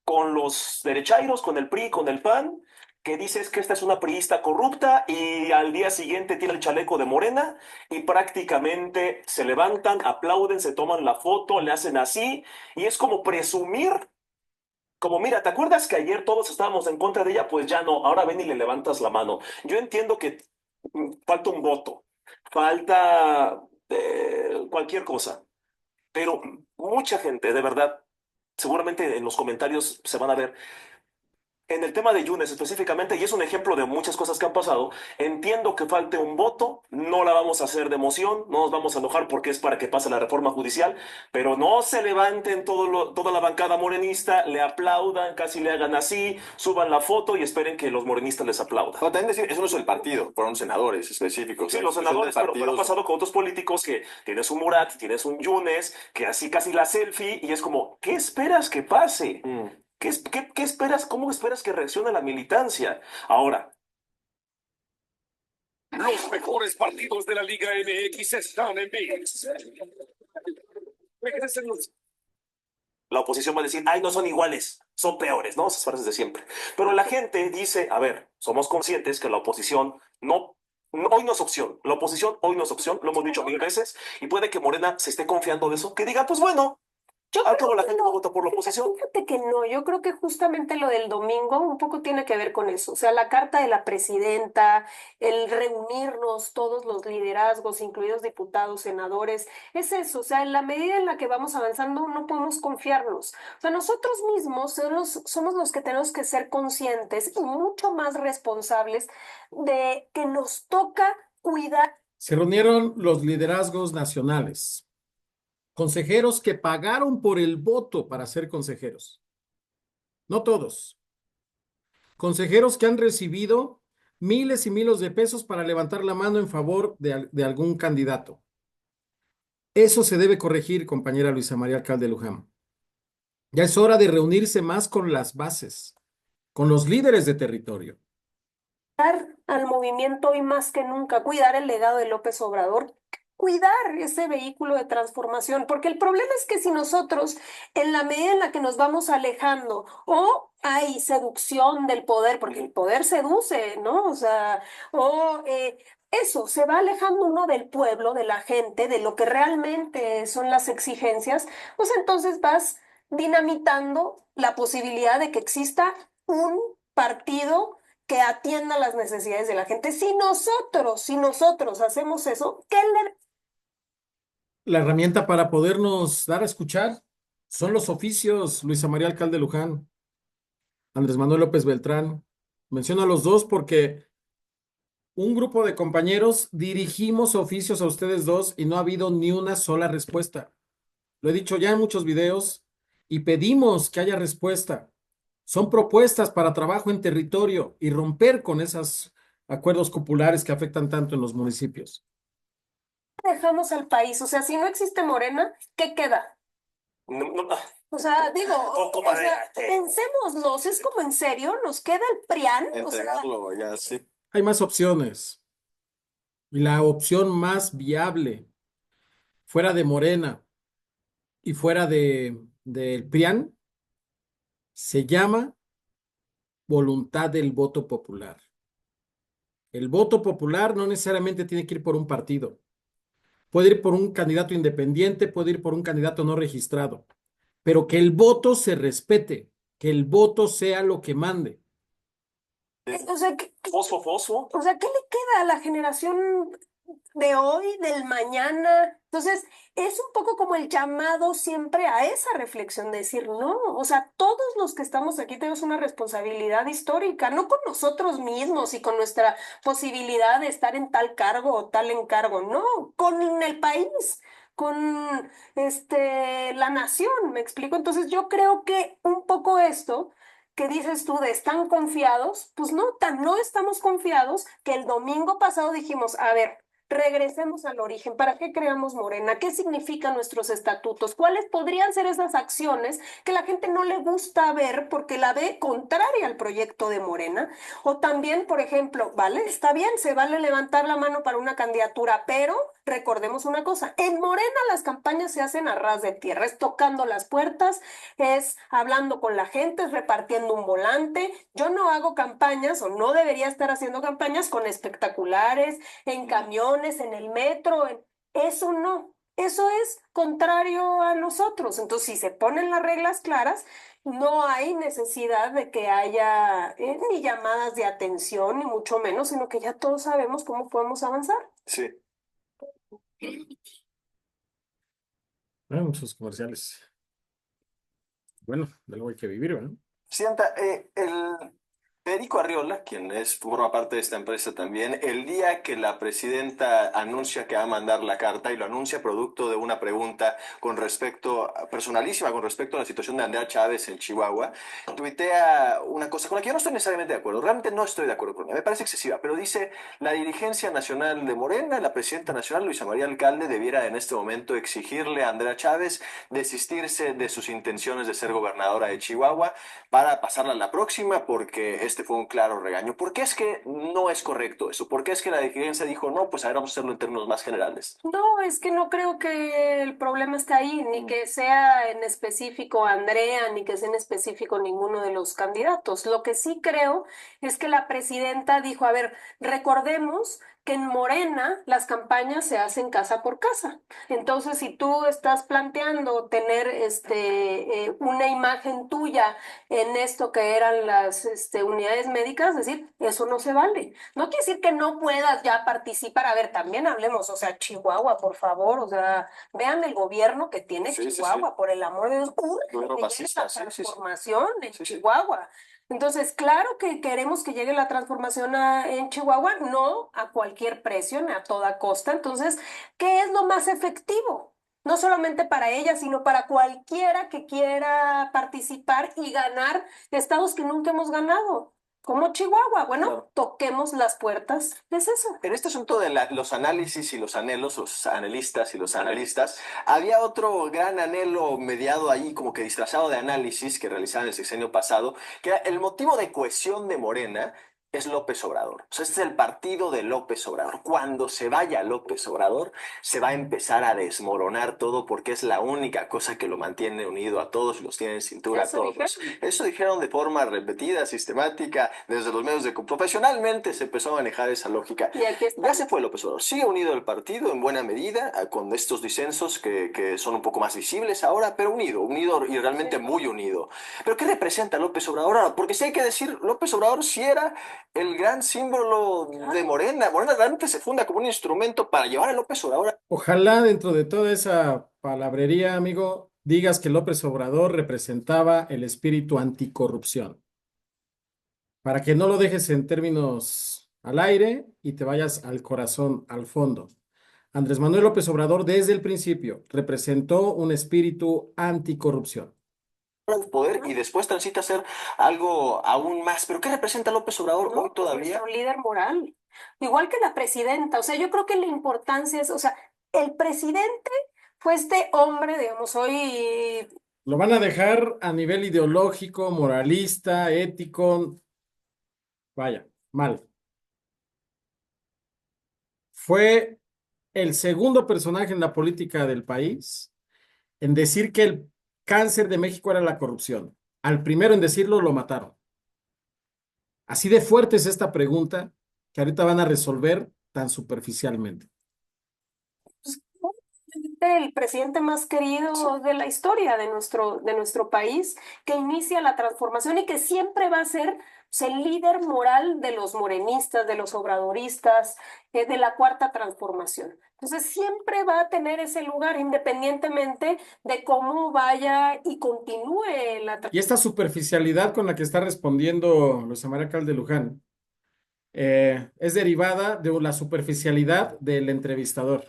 con los derechairos, con el PRI, con el PAN, que dices que esta es una priista corrupta y al día siguiente tiene el chaleco de Morena y prácticamente se levantan, aplauden, se toman la foto, le hacen así y es como presumir, como mira, ¿te acuerdas que ayer todos estábamos en contra de ella? Pues ya no, ahora ven y le levantas la mano. Yo entiendo que falta un voto, falta cualquier cosa, pero mucha gente, de verdad, seguramente en los comentarios se van a ver. En el tema de Yunes específicamente, y es un ejemplo de muchas cosas que han pasado, entiendo que falte un voto, no la vamos a hacer de emoción, no nos vamos a enojar porque es para que pase la reforma judicial, pero no se levanten toda la bancada morenista, le aplaudan, casi le hagan así, suban la foto y esperen que los morenistas les aplaudan. No, también decir, eso no es el partido, fueron senadores específicos. Sí, los senadores, pero ha pasado con otros políticos que tienes un Murat, tienes un Yunes, que así casi la selfie, y es como, ¿qué esperas que pase? ¿Qué esperas? ¿Cómo esperas que reaccione la militancia? Ahora, Los mejores partidos de la Liga MX están en VIX. Regresen los la oposición va a decir, ay, no son iguales, son peores, ¿no? Esas frases de siempre. Pero la gente dice, a ver, somos conscientes que la oposición hoy no es opción. La oposición hoy no es opción, lo hemos dicho 1000 veces, y puede que Morena se esté confiando de eso, que diga, pues bueno, Yo al creo cabo la que gente no. no vota por la oposición. Fíjate que no, yo creo que justamente lo del domingo un poco tiene que ver con eso, o sea, la carta de la presidenta, el reunirnos todos los liderazgos, incluidos diputados, senadores, es eso, o sea, en la medida en la que vamos avanzando no podemos confiarnos, o sea, nosotros mismos somos los que tenemos que ser conscientes y mucho más responsables de que nos toca cuidar. Se reunieron los liderazgos nacionales, consejeros que pagaron por el voto para ser consejeros. No todos. Consejeros que han recibido miles y miles de pesos para levantar la mano en favor de algún candidato. Eso se debe corregir, compañera Luisa María Alcalde Luján. Ya es hora de reunirse más con las bases, con los líderes de territorio. Al movimiento hoy más que nunca, cuidar el legado de López Obrador, cuidar ese vehículo de transformación, porque el problema es que si nosotros, en la medida en la que nos vamos alejando, o hay seducción del poder, porque el poder seduce, ¿no? O sea, o eso, se va alejando uno del pueblo, de la gente, de lo que realmente son las exigencias, pues entonces vas dinamitando la posibilidad de que exista un partido que atienda las necesidades de la gente. Si nosotros hacemos eso, ¿qué le... La herramienta para podernos dar a escuchar son los oficios, Luisa María Alcalde Luján, Andrés Manuel López Beltrán. Menciono a los dos porque un grupo de compañeros dirigimos oficios a ustedes dos y no ha habido ni una sola respuesta. Lo he dicho ya en muchos videos y pedimos que haya respuesta. Son propuestas para trabajo en territorio y romper con esos acuerdos populares que afectan tanto en los municipios. dejamos al país? O sea, si no existe Morena, ¿qué queda? O sea, digo, o sea, pensémoslos, es como en serio, nos queda el PRIAN, o sea, Entregarlo, ya, sí. Hay más opciones y la opción más viable fuera de Morena y fuera del PRIAN se llama voluntad del voto popular. El voto popular no necesariamente tiene que ir por un partido. Puede ir por un candidato independiente, puede ir por un candidato no registrado, pero que el voto se respete, que el voto sea lo que mande. o sea, Fosfo. o sea, ¿qué le queda a la generación de hoy, del mañana? Entonces, es un poco como el llamado siempre a esa reflexión de decir, no, o sea, todos los que estamos aquí tenemos una responsabilidad histórica, no con nosotros mismos y con nuestra posibilidad de estar en tal cargo o tal encargo, no, con el país, con la nación, ¿me explico? Entonces, yo creo que un poco esto que dices tú de están confiados, pues no, no estamos confiados que el domingo pasado dijimos, a ver, regresemos al origen. ¿Para qué creamos Morena? ¿Qué significan nuestros estatutos? ¿Cuáles podrían ser esas acciones que la gente no le gusta ver porque la ve contraria al proyecto de Morena? O también, por ejemplo, ¿vale? Está bien, se vale levantar la mano para una candidatura, pero recordemos una cosa, en Morena las campañas se hacen a ras de tierra, es tocando las puertas, es hablando con la gente, es repartiendo un volante. Yo no hago campañas o no debería estar haciendo campañas con espectaculares, en camiones, en el metro, eso no. Eso es contrario a nosotros. Entonces, si se ponen las reglas claras, no hay necesidad de que haya ni llamadas de atención, ni mucho menos, sino que ya todos sabemos cómo podemos avanzar. Sí. Muchos comerciales. Bueno, de luego hay que vivir, ¿verdad? Sienta, el Federico Arriola, forma parte de esta empresa también, el día que la presidenta anuncia que va a mandar la carta y lo anuncia producto de una pregunta personalísima con respecto a la situación de Andrea Chávez en Chihuahua, tuitea una cosa con la que yo no estoy necesariamente de acuerdo, realmente no estoy de acuerdo con ella, me parece excesiva, pero dice, la dirigencia nacional de Morena, la presidenta nacional Luisa María Alcalde, debiera en este momento exigirle a Andrea Chávez desistirse de sus intenciones de ser gobernadora de Chihuahua para pasarla a la próxima porque este fue un claro regaño. ¿Por qué es que no es correcto eso? ¿Por qué es que la dirigencia dijo, no, pues a ver, vamos a hacerlo en términos más generales? No, es que no creo que el problema está ahí, ni que sea en específico Andrea, ni que sea en específico ninguno de los candidatos. Lo que sí creo es que la presidenta dijo, a ver, recordemos que en Morena las campañas se hacen casa por casa. Entonces, si tú estás planteando tener una imagen tuya en esto que eran las unidades médicas, es decir, eso no se vale. No quiere decir que no puedas ya participar. A ver, también hablemos, o sea, Chihuahua, por favor, o sea, vean el gobierno que tiene Chihuahua, por el amor de Dios, urge que llegue la transformación en Chihuahua. Entonces, claro que queremos que llegue la transformación en Chihuahua, no a cualquier precio, ni a toda costa. Entonces, ¿qué es lo más efectivo? No solamente para ella, sino para cualquiera que quiera participar y ganar estados que nunca hemos ganado. como Chihuahua. Bueno, Claro. toquemos las puertas. Es eso. En este asunto de los análisis y los anhelos, los analistas y los analistas, había otro gran anhelo mediado ahí, como que disfrazado de análisis que realizaban el sexenio pasado, que era el motivo de cohesión de Morena es López Obrador. O sea, este es el partido de López Obrador. Cuando se vaya López Obrador, se va a empezar a desmoronar todo porque es la única cosa que lo mantiene unido a todos, los tiene en cintura a Eso todos. dijeron. Eso dijeron de forma repetida, sistemática, desde los medios de profesionalmente se empezó a manejar esa lógica. Y aquí está. Ya se fue López Obrador. Sigue unido el partido en buena medida, con estos disensos que son un poco más visibles ahora, pero unido y realmente muy unido. ¿Pero qué representa López Obrador ahora? Porque sí hay que decir, López Obrador sí era el gran símbolo de Morena. Morena realmente se funda como un instrumento para llevar a López Obrador. Ojalá dentro de toda esa palabrería, amigo, digas que López Obrador representaba el espíritu anticorrupción, para que no lo dejes en términos al aire y te vayas al corazón, al fondo. Andrés Manuel López Obrador desde el principio representó un espíritu anticorrupción. Al poder y después transita a ser algo aún más. ¿Pero qué representa López Obrador No, hoy todavía? nuestro líder moral. Igual que la presidenta. O sea, yo creo que la importancia es, o sea, el presidente fue este hombre, digamos, hoy Lo van a dejar a nivel ideológico, moralista, ético. Vaya, mal. Fue el segundo personaje en la política del país en decir que el cáncer de México era la corrupción. Al primero en decirlo lo mataron. Así de fuerte es esta pregunta que ahorita van a resolver tan superficialmente. el presidente más querido de la historia de nuestro país, que inicia la transformación y que siempre va a ser pues, el líder moral de los morenistas, de los obradoristas, de la cuarta transformación. Entonces siempre va a tener ese lugar independientemente de cómo vaya y continúe la Y esta superficialidad con la que está respondiendo Luis María Alcalde Luján es derivada de la superficialidad del entrevistador.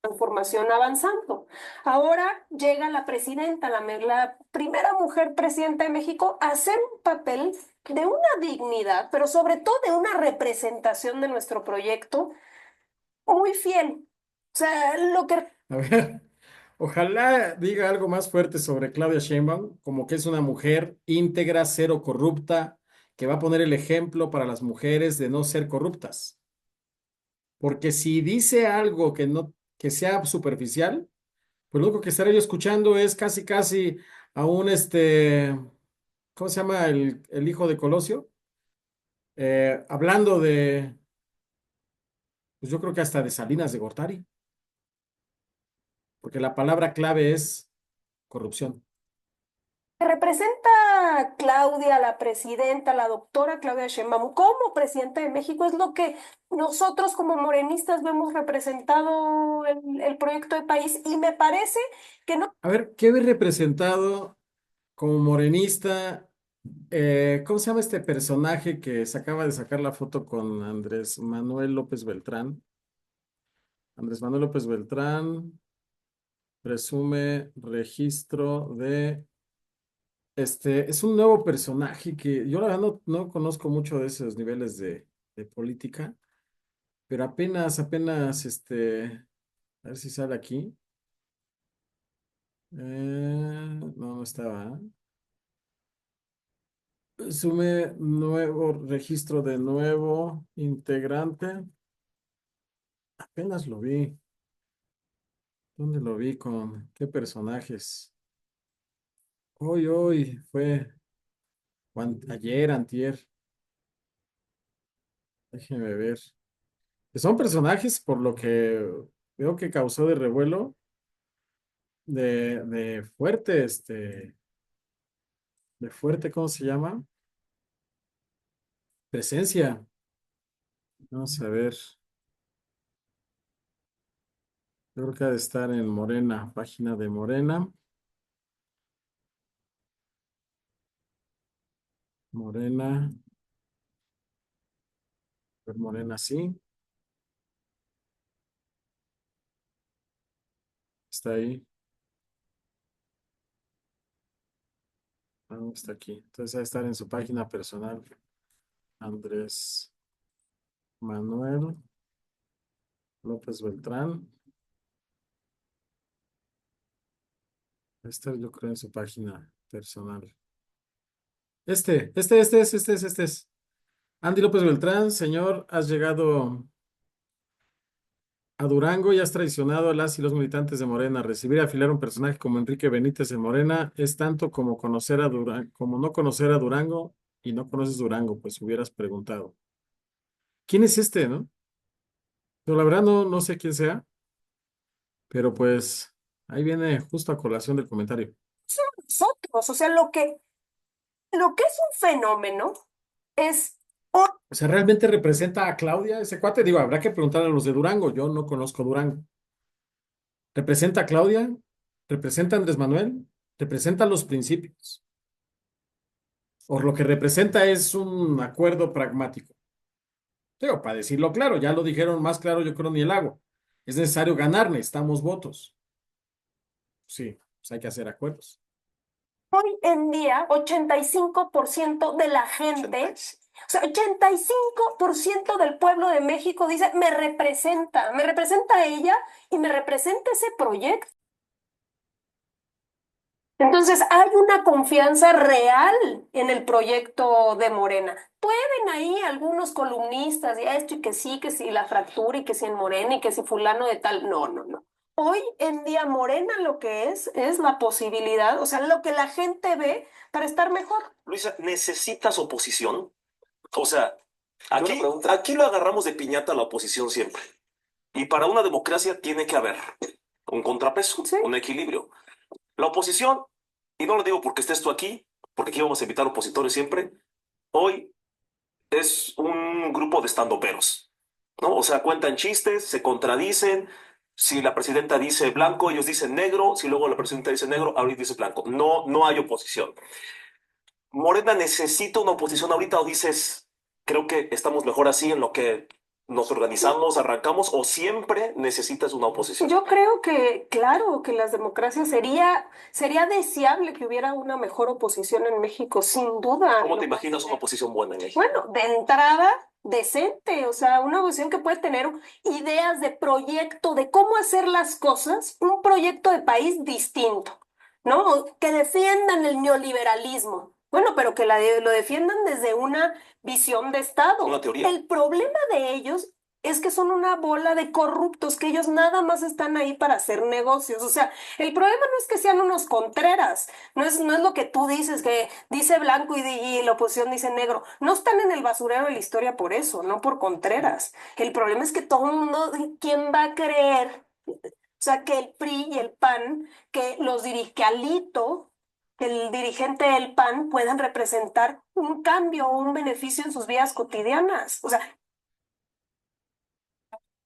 transformación avanzando. Ahora llega la presidenta, la primera mujer presidenta de México, a hacer un papel de una dignidad, pero sobre todo de una representación de nuestro proyecto muy fiel. O sea, lo que A ver, ojalá diga algo más fuerte sobre Claudia Sheinbaum, como que es una mujer íntegra, cero corrupta, que va a poner el ejemplo para las mujeres de no ser corruptas. Porque si dice algo que no, que sea superficial, pues lo único que estaré yo escuchando es casi, casi a un ¿cómo se llama el hijo de Colosio? Hablando de, pues yo creo que hasta de Salinas de Gortari, porque la palabra clave es corrupción. representa Claudia, la presidenta, la doctora Claudia Sheinbaum, como presidenta de México, es lo que nosotros como morenistas vemos representado el proyecto de país y me parece que no. A ver, ¿qué ves representado como morenista? ¿Cómo se llama este personaje que se acaba de sacar la foto con Andrés Manuel López Beltrán? Andrés Manuel López Beltrán presume registro de es un nuevo personaje que yo la verdad no conozco mucho de esos niveles de política, pero apenas, a ver si sale aquí. No estaba. Sume nuevo registro de nuevo integrante. Apenas lo vi. ¿Dónde lo vi? ¿Con qué personajes? Hoy fue ayer, antier. Déjeme ver. Son personajes por lo que veo que causó de revuelo de fuerte, de fuerte, ¿cómo se llama? Presencia. Vamos a ver. Yo creo que ha de estar en Morena, página de Morena. Morena. A ver, Morena, sí. Está ahí. Ah, no está aquí. Entonces, va a estar en su página personal. Andrés Manuel López Beltrán. Esta yo creo en su página personal. Este es. Andy López Beltrán, señor, has llegado a Durango y has traicionado a las y los militantes de Morena. Recibir y afilar a un personaje como Enrique Benítez en Morena es tanto como conocer a como no conocer a Durango y no conoces Durango, pues hubieras preguntado. ¿Quién es este, no? Pero la verdad no sé quién sea, pero pues ahí viene justo a colación del comentario. Nosotros, o sea, lo que es un fenómeno es O sea, ¿realmente representa a Claudia ese cuate? Digo, habrá que preguntarle a los de Durango. Yo no conozco Durango. ¿Representa a Claudia? ¿Representa a Andrés Manuel? ¿Representa los principios? ¿O lo que representa es un acuerdo pragmático? Digo, para decirlo claro, ya lo dijeron más claro, yo creo, ni el agua. Es necesario ganar, necesitamos votos. Sí, pues hay que hacer acuerdos. hoy en día 85% de la gente, o sea, 85% del pueblo de México dice, me representa ella y me representa ese proyecto. Entonces, hay una confianza real en el proyecto de Morena. Pueden ahí algunos columnistas y esto y que sí, la fractura y que si en Morena y que si fulano de tal. No. Hoy en día Morena lo que es la posibilidad, o sea, lo que la gente ve para estar mejor. Luisa, ¿necesitas oposición? O sea, Yo aquí, una pregunta. aquí lo agarramos de piñata a la oposición siempre. Y para una democracia tiene que haber un contrapeso, Sí. un equilibrio. La oposición, y no lo digo porque estés tú aquí, porque aquí vamos a invitar opositores siempre, hoy es un grupo de estandoperos, ¿no? O sea, cuentan chistes, se contradicen. Si la presidenta dice blanco, ellos dicen negro. Si luego la presidenta dice negro, ahorita dice blanco. No hay oposición. ¿Morena necesita una oposición ahorita o dices, creo que estamos mejor así en lo que nos organizamos, arrancamos, o siempre necesitas una oposición? Yo creo que, claro, que las democracias sería deseable que hubiera una mejor oposición en México, sin duda. ¿Cómo te imaginas una oposición buena en México? Bueno, de entrada, decente, o sea, una oposición que puede tener ideas de proyecto, de cómo hacer las cosas, un proyecto de país distinto, ¿no? Que defiendan el neoliberalismo. Bueno, pero que lo defiendan desde una visión de Estado. Una teoría. El problema de ellos es que son una bola de corruptos, que ellos nada más están ahí para hacer negocios. O sea, el problema no es que sean unos contreras, no es lo que tú dices, que dice blanco y la oposición dice negro. No están en el basurero de la historia por eso, no por contreras. El problema es que todo el mundo, ¿quién va a creer? O sea, que el PRI y el PAN, que Alito, que el dirigente del PAN puedan representar un cambio o un beneficio en sus vidas cotidianas. O sea,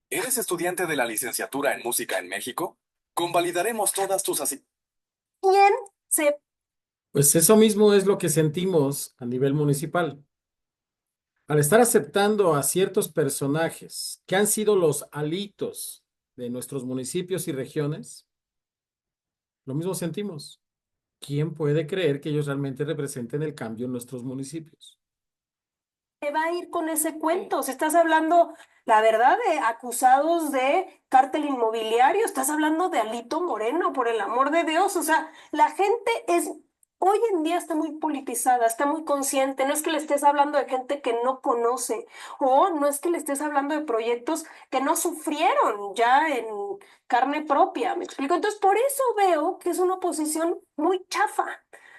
¿Eres estudiante de la licenciatura en música en México? Convalidaremos todas tus ¿quién se Pues eso mismo es lo que sentimos a nivel municipal. Al estar aceptando a ciertos personajes que han sido los alitos de nuestros municipios y regiones, lo mismo sentimos. ¿Quién puede creer que ellos realmente representen el cambio en nuestros municipios? va a ir con ese cuento? Si estás hablando, la verdad, de acusados de cártel inmobiliario, estás hablando de Alito Moreno, por el amor de Dios. O sea, la gente hoy en día está muy politizada, está muy consciente. No es que le estés hablando de gente que no conoce, o no es que le estés hablando de proyectos que no sufrieron ya en carne propia. ¿Me explico? Entonces, por eso veo que es una oposición muy chafa.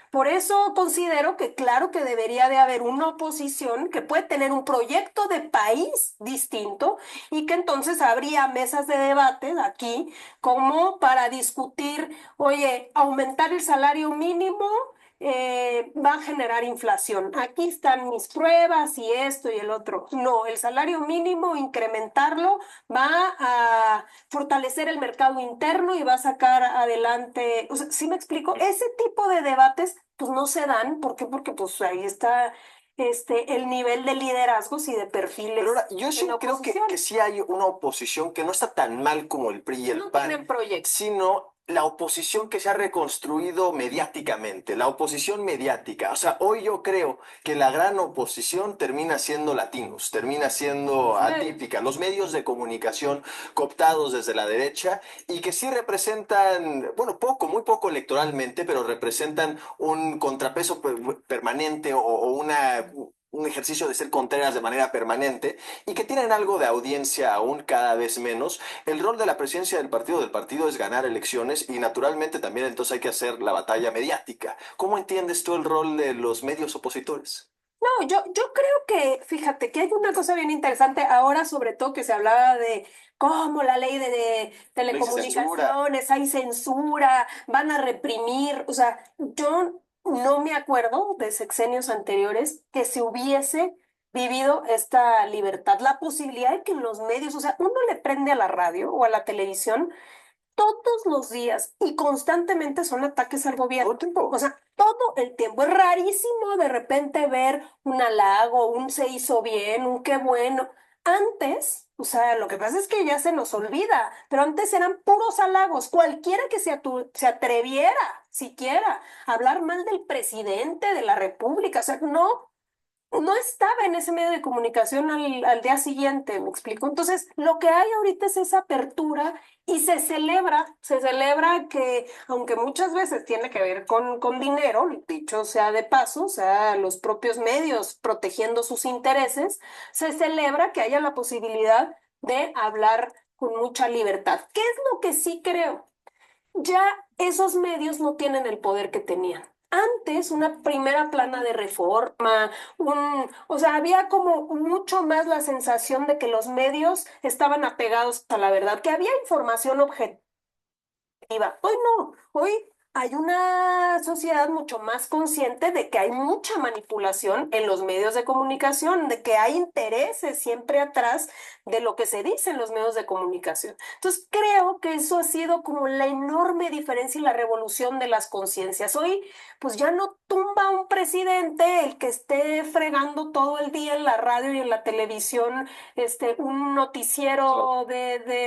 Por eso considero que claro que debería de haber una oposición que puede tener un proyecto de país distinto y que entonces habría mesas de debate aquí como para discutir, oye, aumentar el salario mínimo va a generar inflación. Aquí están mis pruebas y esto y el otro. No, el salario mínimo, incrementarlo, va a fortalecer el mercado interno y va a sacar adelante. O sea, ¿sí me explico? Ese tipo de debates, pues no se dan. ¿Por qué? Porque pues ahí está el nivel de liderazgos y de perfiles. Pero ahora, yo sí en la creo oposición. que sí hay una oposición que no está tan mal como el PRI y el No PAN, tienen proyectos. sino la oposición que se ha reconstruido mediáticamente, la oposición mediática. O sea, hoy yo creo que la gran oposición termina siendo latinos, termina siendo atípica. Los medios de comunicación cooptados desde la derecha y que sí representan, bueno, poco, muy poco electoralmente, pero representan un contrapeso permanente o una... un ejercicio de ser contreras de manera permanente y que tienen algo de audiencia aún cada vez menos. El rol de la presidencia del partido es ganar elecciones y naturalmente también entonces hay que hacer la batalla mediática. ¿Cómo entiendes tú el rol de los medios opositores? No, yo creo que, fíjate, que hay una cosa bien interesante ahora, sobre todo que se hablaba de cómo la ley de telecomunicaciones, hay censura, van a reprimir, o sea, yo no me acuerdo de sexenios anteriores que se hubiese vivido esta libertad, la posibilidad de que en los medios, o sea, uno le prende a la radio o a la televisión todos los días y constantemente son ataques al gobierno. Todo el tiempo. O sea, todo el tiempo. Es rarísimo de repente ver un halago, un se hizo bien, un qué bueno. Antes, o sea, lo que pasa es que ya se nos olvida, pero antes eran puros halagos. Cualquiera que se atreviera siquiera a hablar mal del presidente de la República, o sea, no estaba en ese medio de comunicación al día siguiente, ¿me explico? Entonces, lo que hay ahorita es esa apertura y se celebra que, aunque muchas veces tiene que ver con dinero, dicho sea de paso, o sea, los propios medios protegiendo sus intereses, se celebra que haya la posibilidad de hablar con mucha libertad. ¿Qué es lo que sí creo? Ya esos medios no tienen el poder que tenían. Antes, una primera plana de reforma, o sea, había como mucho más la sensación de que los medios estaban apegados a la verdad, que había información objetiva. Hoy no, hoy hay una sociedad mucho más consciente de que hay mucha manipulación en los medios de comunicación, de que hay intereses siempre atrás de lo que se dice en los medios de comunicación. Entonces, creo que eso ha sido como la enorme diferencia y la revolución de las conciencias. Hoy, pues ya no tumba un presidente el que esté fregando todo el día en la radio y en la televisión, un noticiero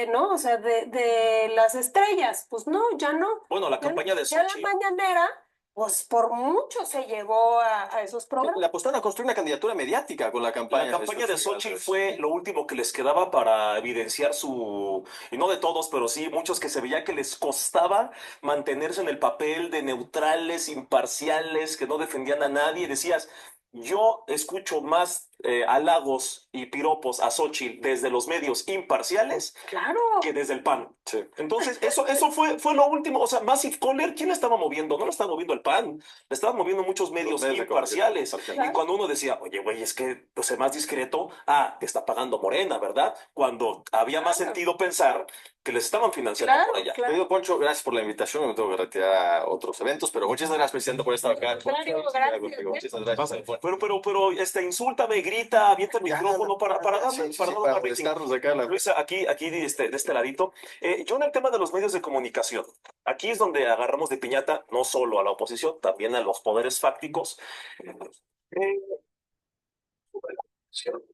¿no? O sea, de las estrellas. Pues no, ya no. Bueno, la Ya, campaña de ya la Xochitl. mañanera, pues por mucho se llevó a esos programas. Le apostaron a construir una candidatura mediática con la campaña. La campaña de Xochitl fue lo último que les quedaba para evidenciar su, y no de todos, pero sí muchos que se veía que les costaba mantenerse en el papel de neutrales, imparciales, que no defendían a nadie. Decías, yo escucho más halagos y piropos a Xochitl desde los medios imparciales Claro. que desde el PAN. Sí. Entonces, eso fue lo último. O sea, Massive Caller, ¿quién la estaba moviendo? No la estaba moviendo el PAN, la estaban moviendo muchos medios medios de imparciales. comunicación. Y cuando uno decía, oye, güey, es que pues, el más discreto, te está pagando Morena, ¿verdad? Cuando había más sentido pensar que les estaban financiando Claro, por allá. claro. Querido Poncho, gracias por la invitación. Me tengo que retirar a otros eventos, pero muchas gracias, presidente, por estar acá. Claro, gracias. Muchas gracias. Pero, insúltame, grita, avienta el micrófono para darle, para darle para un rating. molestarnos acá. Luisa, aquí de este ladito. Yo en el tema de los medios de comunicación, aquí es donde agarramos de piñata no solo a la oposición, también a los poderes fácticos.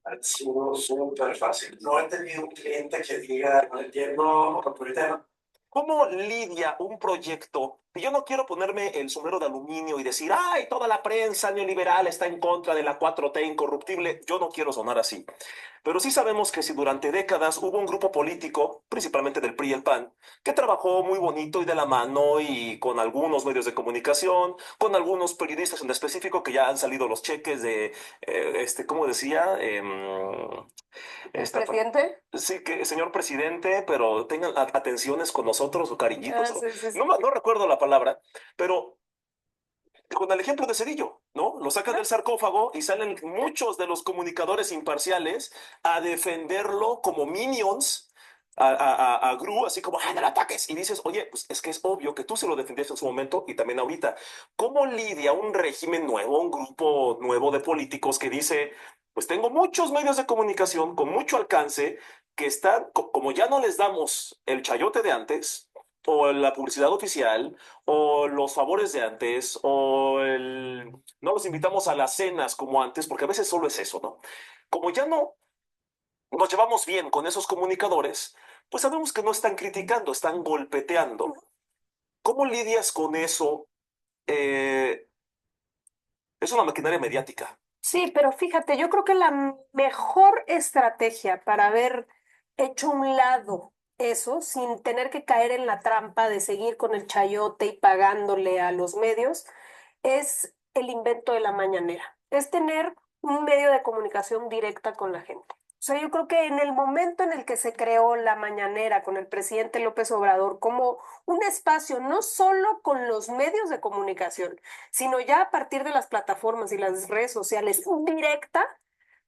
Ha sido súper fácil. No he tenido un cliente que diga, no entiendo por el tema. ¿Cómo lidia un proyecto? Y yo no quiero ponerme el sombrero de aluminio y decir, ay, toda la prensa neoliberal está en contra de la 4T incorruptible. Yo no quiero sonar así. Pero sí sabemos que si durante décadas hubo un grupo político, principalmente del PRI y el PAN, que trabajó muy bonito y de la mano y con algunos medios de comunicación, con algunos periodistas en específico que ya han salido los cheques de, ¿cómo decía? ¿Presidente? Sí, que señor presidente, pero tengan atenciones con nosotros o cariñitos. Sí. No recuerdo la palabra, pero con el ejemplo de Cedillo, ¿no? Lo sacan del sarcófago y salen muchos de los comunicadores imparciales a defenderlo como minions a Gru, así como, ¡ay, no lo ataques! Y dices, oye, pues es que es obvio que tú se lo defendías en su momento y también ahorita. ¿Cómo lidia un régimen nuevo, un grupo nuevo de políticos que dice, pues tengo muchos medios de comunicación con mucho alcance que están, como ya no les damos el chayote de antes, o la publicidad oficial, o los favores de antes, no los invitamos a las cenas como antes, porque a veces solo es eso, ¿no? Como ya no nos llevamos bien con esos comunicadores, pues sabemos que no están criticando, están golpeteando. ¿Cómo lidias con eso? Eh, es una maquinaria mediática. Sí, pero fíjate, yo creo que la mejor estrategia para haber hecho a un lado eso, sin tener que caer en la trampa de seguir con el chayote y pagándole a los medios, es el invento de la mañanera. Es tener un medio de comunicación directa con la gente. O sea, yo creo que en el momento en el que se creó la mañanera con el presidente López Obrador como un espacio no solo con los medios de comunicación, sino ya a partir de las plataformas y las redes sociales directa,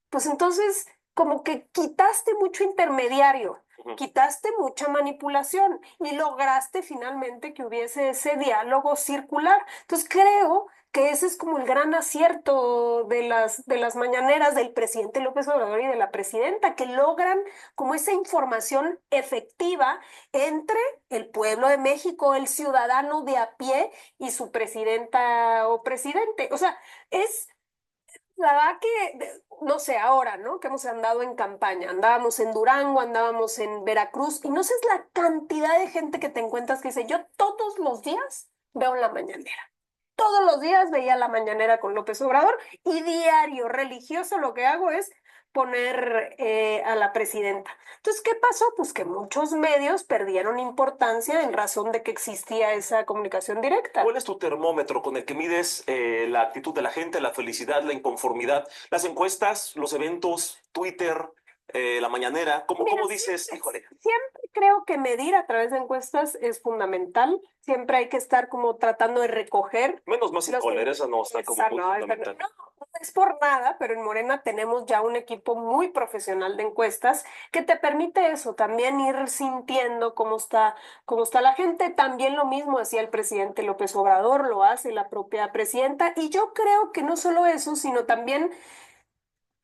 pues entonces como que quitaste mucho intermediario, quitaste mucha manipulación y lograste finalmente que hubiese ese diálogo circular. Entonces creo que ese es como el gran acierto de las mañaneras del presidente López Obrador y de la presidenta, que logran como esa información efectiva entre el pueblo de México, el ciudadano de a pie y su presidenta o presidente. O sea, es la verdad que, no sé, ahora, ¿no? Que hemos andado en campaña, andábamos en Durango, andábamos en Veracruz, y no sé la cantidad de gente que te encuentras que dice, yo todos los días veo la mañanera. Todos los días veía la mañanera con López Obrador y diario religioso lo que hago es poner a la presidenta. Entonces, ¿qué pasó? Pues que muchos medios perdieron importancia en razón de que existía esa comunicación directa. ¿Cuál es tu termómetro con el que mides la actitud de la gente, la felicidad, la inconformidad? Las encuestas, los eventos, Twitter, la mañanera. ¿Cómo, Mira, cómo dices, híjole? siempre creo que medir a través de encuestas es fundamental. Siempre hay que estar como tratando de recoger Menos más y los... cólera, esa no está como Exacto, muy no, fundamental. no es por nada, pero en Morena tenemos ya un equipo muy profesional de encuestas que te permite eso, también ir sintiendo cómo está la gente. También lo mismo hacía el presidente López Obrador, lo hace la propia presidenta. Y yo creo que no solo eso, sino también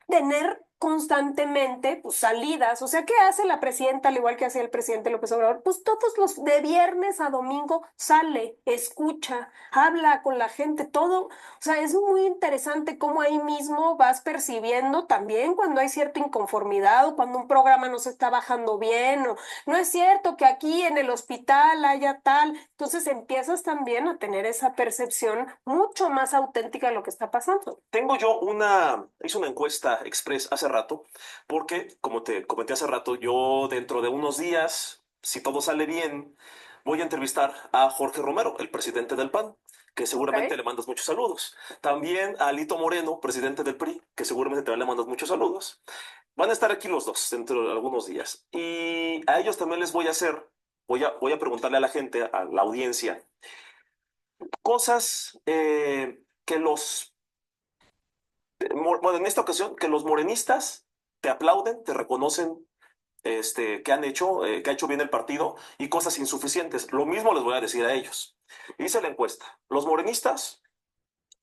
tener constantemente pues, salidas. O sea, ¿qué hace la presidenta al igual que hacía el presidente López Obrador? Pues todos los de viernes a domingo sale, escucha, habla con la gente, todo. O sea, es muy interesante cómo ahí mismo vas percibiendo también cuando hay cierta inconformidad o cuando un programa no se está bajando bien o no es cierto que aquí en el hospital haya tal. Entonces empiezas también a tener esa percepción mucho más auténtica de lo que está pasando. Tengo yo hice una encuesta express hace rato, porque como te comenté hace rato, yo dentro de unos días, si todo sale bien, voy a entrevistar a Jorge Romero, el presidente del PAN, que seguramente Ok. le mandas muchos saludos. También a Alito Moreno, presidente del PRI, que seguramente también le mandas muchos saludos. Van a estar aquí los dos dentro de algunos días. Y a ellos también les voy a voy a preguntarle a la gente, a la audiencia, cosas que bueno, en esta ocasión, que los morenistas te aplauden, te reconocen que ha hecho bien el partido y cosas insuficientes. Lo mismo les voy a decir a ellos. Hice la encuesta. Los morenistas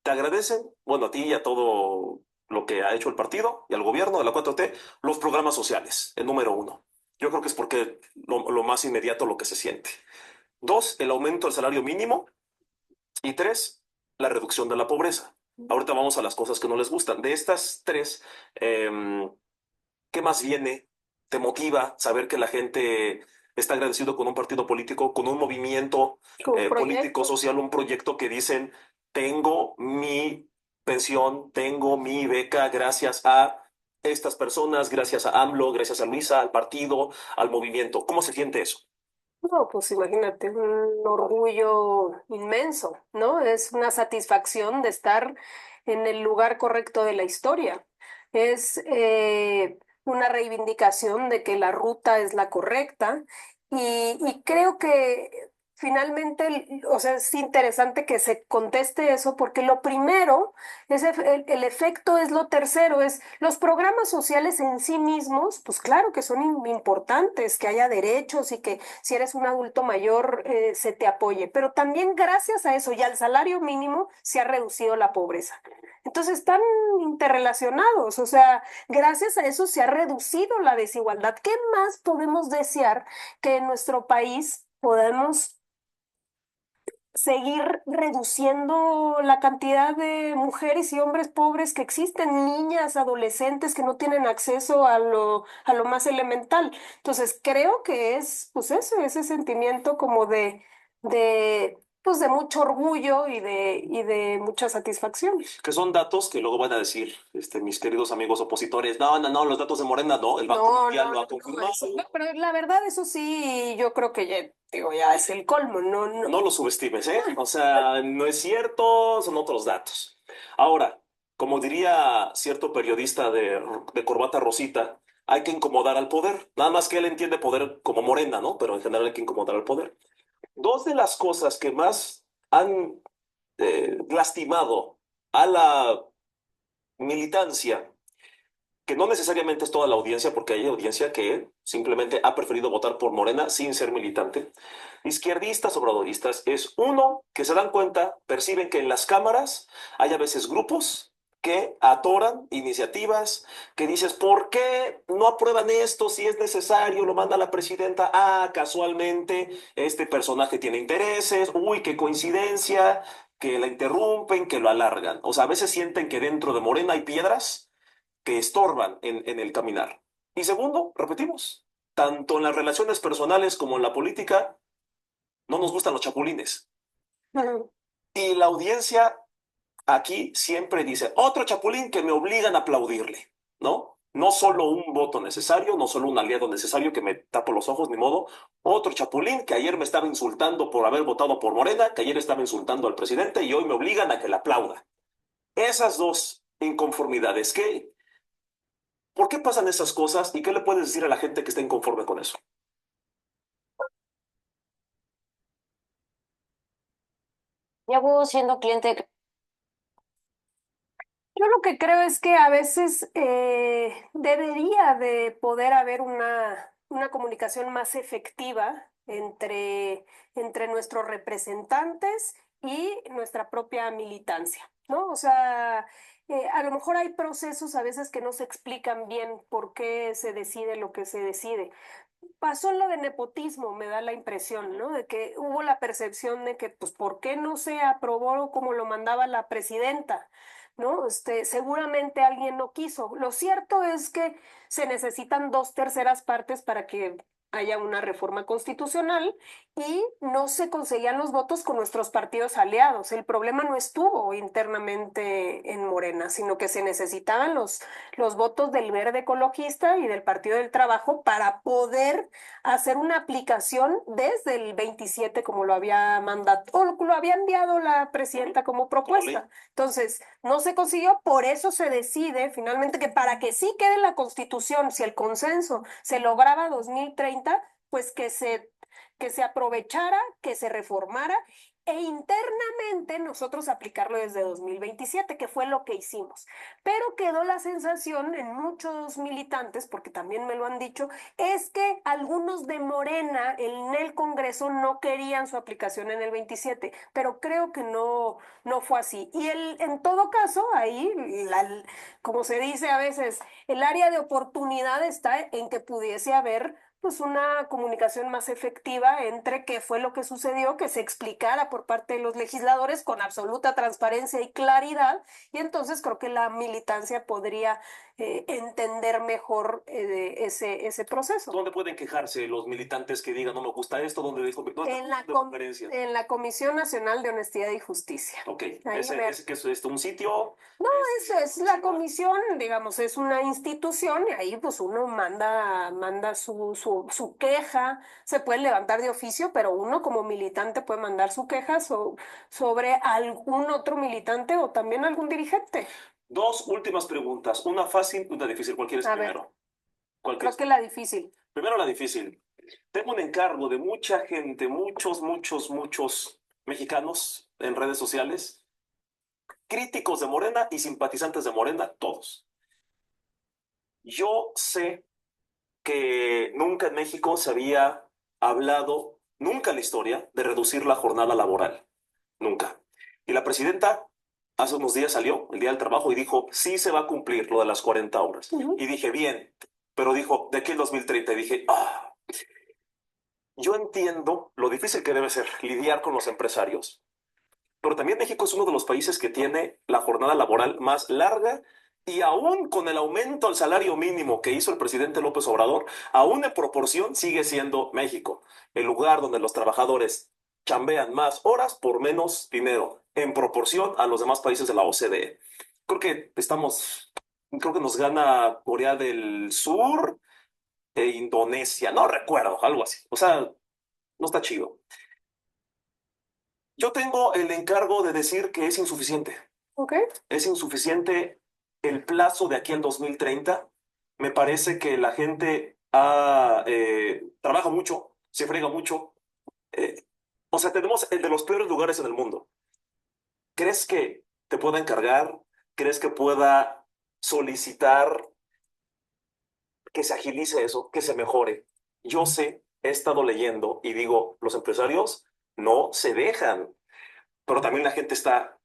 te agradecen, bueno, a ti y a todo lo que ha hecho el partido y al gobierno de la 4T, los programas sociales, el número uno. Yo creo que es porque lo más inmediato lo que se siente. Dos, el aumento del salario mínimo. Y tres, la reducción de la pobreza. Ahorita vamos a las cosas que no les gustan. De estas tres, ¿qué más viene? ¿Te motiva saber que la gente está agradecido con un partido político, con un movimiento Con político, proyectos. social, un proyecto que dicen, tengo mi pensión, tengo mi beca gracias a estas personas, gracias a AMLO, gracias a Luisa, al partido, al movimiento? ¿Cómo se siente eso? No, pues imagínate, un orgullo inmenso, ¿no? Es una satisfacción de estar en el lugar correcto de la historia. Es una reivindicación de que la ruta es la correcta y creo que finalmente, o sea, es interesante que se conteste eso porque lo primero es el efecto es lo tercero, es los programas sociales en sí mismos, pues claro que son importantes, que haya derechos y que si eres un adulto mayor se te apoye, pero también gracias a eso y al salario mínimo se ha reducido la pobreza. Entonces están interrelacionados, o sea, gracias a eso se ha reducido la desigualdad. ¿Qué más podemos desear que en nuestro país podamos seguir reduciendo la cantidad de mujeres y hombres pobres que existen, niñas, adolescentes que no tienen acceso a lo más elemental? Entonces, creo que es, pues eso, ese sentimiento como pues de mucho orgullo y de mucha satisfacción. Que son datos que luego van a decir, mis queridos amigos opositores, no, los datos de Morena no, el Banco No, Mundial no, lo no, ha confirmado. no, pero la verdad, eso sí, yo creo que ya, digo, ya es el colmo, no, no. No lo subestimes, ¿eh? O sea, no es cierto, son otros datos. Ahora, como diría cierto periodista de corbata rosita, hay que incomodar al poder. Nada más que él entiende poder como Morena, ¿no? Pero en general hay que incomodar al poder. Dos de las cosas que más han lastimado a la militancia, que no necesariamente es toda la audiencia, porque hay audiencia que simplemente ha preferido votar por Morena sin ser militante. Izquierdistas, obradoristas, es uno, que se dan cuenta, perciben que en las cámaras hay a veces grupos que atoran iniciativas, que dices, ¿por qué no aprueban esto si es necesario? Lo manda la presidenta. Ah, casualmente este personaje tiene intereses. Uy, qué coincidencia, que la interrumpen, que lo alargan. O sea, a veces sienten que dentro de Morena hay piedras que estorban en el caminar. Y segundo, repetimos, tanto en las relaciones personales como en la política, no nos gustan los chapulines. Y la audiencia aquí siempre dice, otro chapulín que me obligan a aplaudirle, ¿no? No solo un voto necesario, no solo un aliado necesario que me tapo los ojos, ni modo. Otro chapulín que ayer me estaba insultando por haber votado por Morena, que ayer estaba insultando al presidente y hoy me obligan a que le aplauda. Esas dos inconformidades, ¿por qué pasan esas cosas y qué le puedes decir a la gente que está inconforme con eso? Llevo siendo cliente. Yo lo que creo es que a veces debería de poder haber una comunicación más efectiva entre nuestros representantes y nuestra propia militancia, ¿no? O sea, a lo mejor hay procesos a veces que no se explican bien por qué se decide lo que se decide. Pasó lo de nepotismo, me da la impresión, ¿no? De que hubo la percepción de que, pues, ¿por qué no se aprobó como lo mandaba la presidenta? ¿No? Seguramente alguien no quiso. Lo cierto es que se necesitan 2/3 partes para que haya una reforma constitucional y no se conseguían los votos con nuestros partidos aliados. El problema no estuvo internamente en Morena, sino que se necesitaban los votos del Verde Ecologista y del Partido del Trabajo para poder hacer una aplicación desde el 27 como lo había mandado, o lo había enviado la presidenta como propuesta. Entonces, no se consiguió, por eso se decide finalmente que para que sí quede en la Constitución, si el consenso se lograba 2030, pues que se aprovechara, que se reformara e internamente nosotros aplicarlo desde 2027, que fue lo que hicimos. Pero quedó la sensación en muchos militantes, porque también me lo han dicho, es que algunos de Morena en el Congreso no querían su aplicación en el 27, pero creo que no fue así. Y en todo caso, ahí, como se dice a veces, el área de oportunidad está en que pudiese haber pues una comunicación más efectiva entre qué fue lo que sucedió, que se explicara por parte de los legisladores con absoluta transparencia y claridad, y entonces creo que la militancia podría entender mejor ese proceso. ¿Dónde pueden quejarse los militantes que digan no me gusta esto? ¿Dónde dijo En la Comisión Nacional de Honestidad y Justicia. Ok, Ahí ese que es un sitio. No, eso es la comisión, digamos, es una institución y ahí pues uno manda su queja, se puede levantar de oficio, pero uno como militante puede mandar su queja sobre algún otro militante o también algún dirigente. Dos últimas preguntas, una fácil, una difícil. ¿Cuál quieres A ver, primero? ¿Cuál creo quieres? que la difícil. Primero la difícil. Tengo un encargo de mucha gente, muchos mexicanos en redes sociales, críticos de Morena y simpatizantes de Morena, todos. Yo sé que nunca en México se había hablado, nunca en la historia, de reducir la jornada laboral. Nunca. Y la presidenta hace unos días salió, el día del trabajo, y dijo, sí se va a cumplir lo de las 40 horas. Y dije, bien, pero dijo, de aquí el 2030. Y dije, yo entiendo lo difícil que debe ser lidiar con los empresarios, pero también México es uno de los países que tiene la jornada laboral más larga y aún con el aumento al salario mínimo que hizo el presidente López Obrador, aún en proporción sigue siendo México el lugar donde los trabajadores chambean más horas por menos dinero en proporción a los demás países de la OCDE. Creo que creo que nos gana Corea del Sur e Indonesia, no recuerdo, algo así. O sea, no está chido. Yo tengo el encargo de decir que es insuficiente. ¿Ok? Es insuficiente el plazo de aquí al 2030. Me parece que la gente trabaja mucho, se frega mucho. eh, o sea, tenemos el de los peores lugares en el mundo. ¿Crees que te pueda encargar? ¿Crees que pueda solicitar que se agilice eso, que se mejore? Yo sé, he estado leyendo y digo, los empresarios no se dejan, pero también la gente está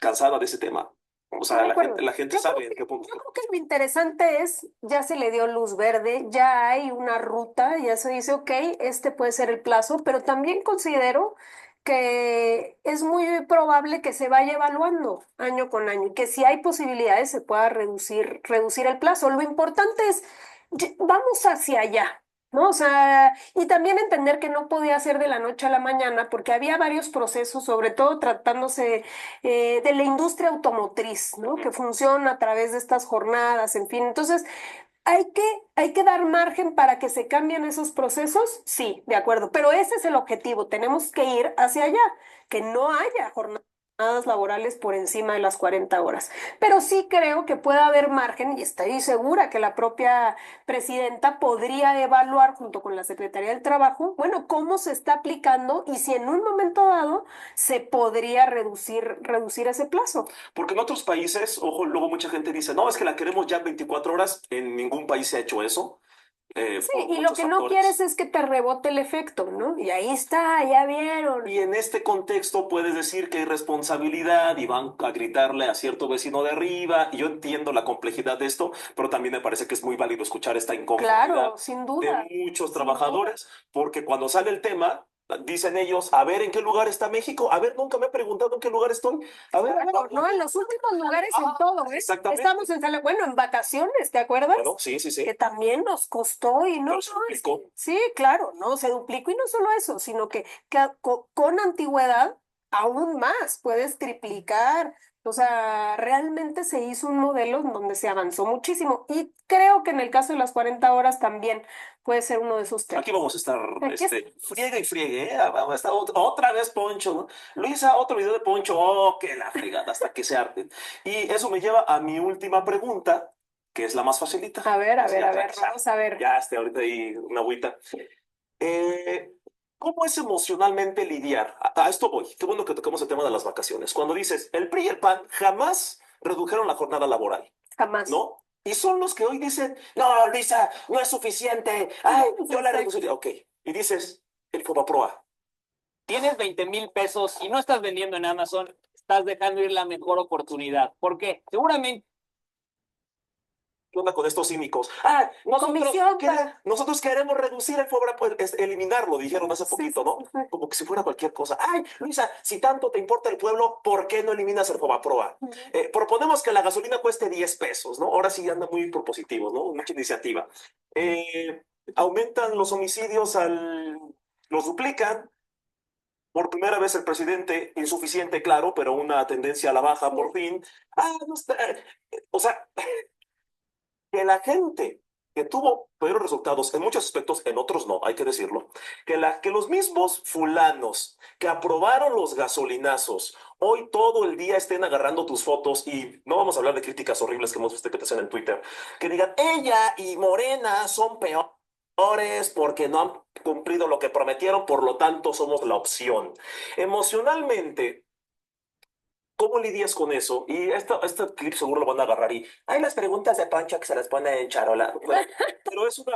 cansada de ese tema. O sea, De acuerdo. la gente Yo creo sabe en qué punto. Yo creo que lo interesante es, ya se le dio luz verde, ya hay una ruta, ya se dice, ok, este puede ser el plazo, pero también considero que es muy probable que se vaya evaluando año con año y que si hay posibilidades se pueda reducir el plazo. Lo importante es, vamos hacia allá. ¿No? O sea, y también entender que no podía ser de la noche a la mañana porque había varios procesos, sobre todo tratándose de la industria automotriz, ¿no? Que funciona a través de estas jornadas, en fin. Entonces, hay que dar margen para que se cambien esos procesos, sí, de acuerdo, pero ese es el objetivo, tenemos que ir hacia allá, que no haya jornadas laborales por encima de las 40 horas. Pero sí creo que puede haber margen y estoy segura que la propia presidenta podría evaluar junto con la Secretaría del Trabajo, bueno, cómo se está aplicando y si en un momento dado se podría reducir ese plazo. Porque en otros países, ojo, luego mucha gente dice, no, es que la queremos ya 24 horas. En ningún país se ha hecho eso. Sí, Por y lo muchos que no factores. quieres es que te rebote el efecto, ¿no? Y ahí está, ya vieron. Y en este contexto puedes decir que hay responsabilidad y van a gritarle a cierto vecino de arriba. Y yo entiendo la complejidad de esto, pero también me parece que es muy válido escuchar esta inconformidad Claro, sin duda. de muchos Sin duda. trabajadores, porque cuando sale el tema, dicen ellos, a ver, ¿en qué lugar está México? A ver, nunca me he preguntado en qué lugar estoy. A ver, No, en los últimos lugares en todo, ¿eh? exactamente. Estamos bueno, en vacaciones, ¿te acuerdas? Bueno, sí, sí, sí. Que también nos costó y no, Pero se duplicó. sí, claro, no, se duplicó y no solo eso, sino que con antigüedad aún más, puedes triplicar. O sea, realmente se hizo un modelo en donde se avanzó muchísimo y creo que en el caso de las 40 horas también puede ser uno de esos temas. Aquí vamos a estar, Aquí friegue y friegue, ¿eh? Vamos a estar otra vez Poncho, ¿no? Luisa, otro video de Poncho, oh, que la fregada, hasta que se arden. Y eso me lleva a mi última pregunta, que es la más facilita. A ver, Sí, vamos a ver. Ya, ahorita ahí una agüita. ¿Cómo es emocionalmente lidiar? A esto voy. Qué bueno que tocamos el tema de las vacaciones. Cuando dices, el PRI y el PAN jamás redujeron la jornada laboral, Jamás. ¿no? Y son los que hoy dicen, no, Luisa, no es suficiente. Ay, yo la reduciría. Ok. Y dices, el Fobaproa. Tienes 20,000 pesos y no estás vendiendo en Amazon, estás dejando ir la mejor oportunidad. ¿Por qué? Seguramente ¿Qué onda con estos cínicos? Ah, Comisión, nosotros queremos reducir el Fobaproa, eliminarlo, dijeron hace poquito, ¿no? Como que si fuera cualquier cosa. Ay, Luisa, si tanto te importa el pueblo, ¿por qué no eliminas el Fobaproa? Proponemos que la gasolina cueste 10 pesos, ¿no? Ahora sí anda muy propositivo, ¿no? Mucha iniciativa. Aumentan los homicidios los duplican. Por primera vez el presidente, insuficiente, claro, pero una tendencia a la baja por fin. Ah, no está. O sea, que la gente que tuvo peores resultados en muchos aspectos, en otros no, hay que decirlo, que los mismos fulanos que aprobaron los gasolinazos, hoy todo el día estén agarrando tus fotos y no vamos a hablar de críticas horribles que hemos visto que te hacen en Twitter, que digan, ella y Morena son peores porque no han cumplido lo que prometieron, por lo tanto somos la opción. Emocionalmente, ¿cómo lidias con eso? Y este clip seguro lo van a agarrar y hay las preguntas de Pancho que se las pone en charola.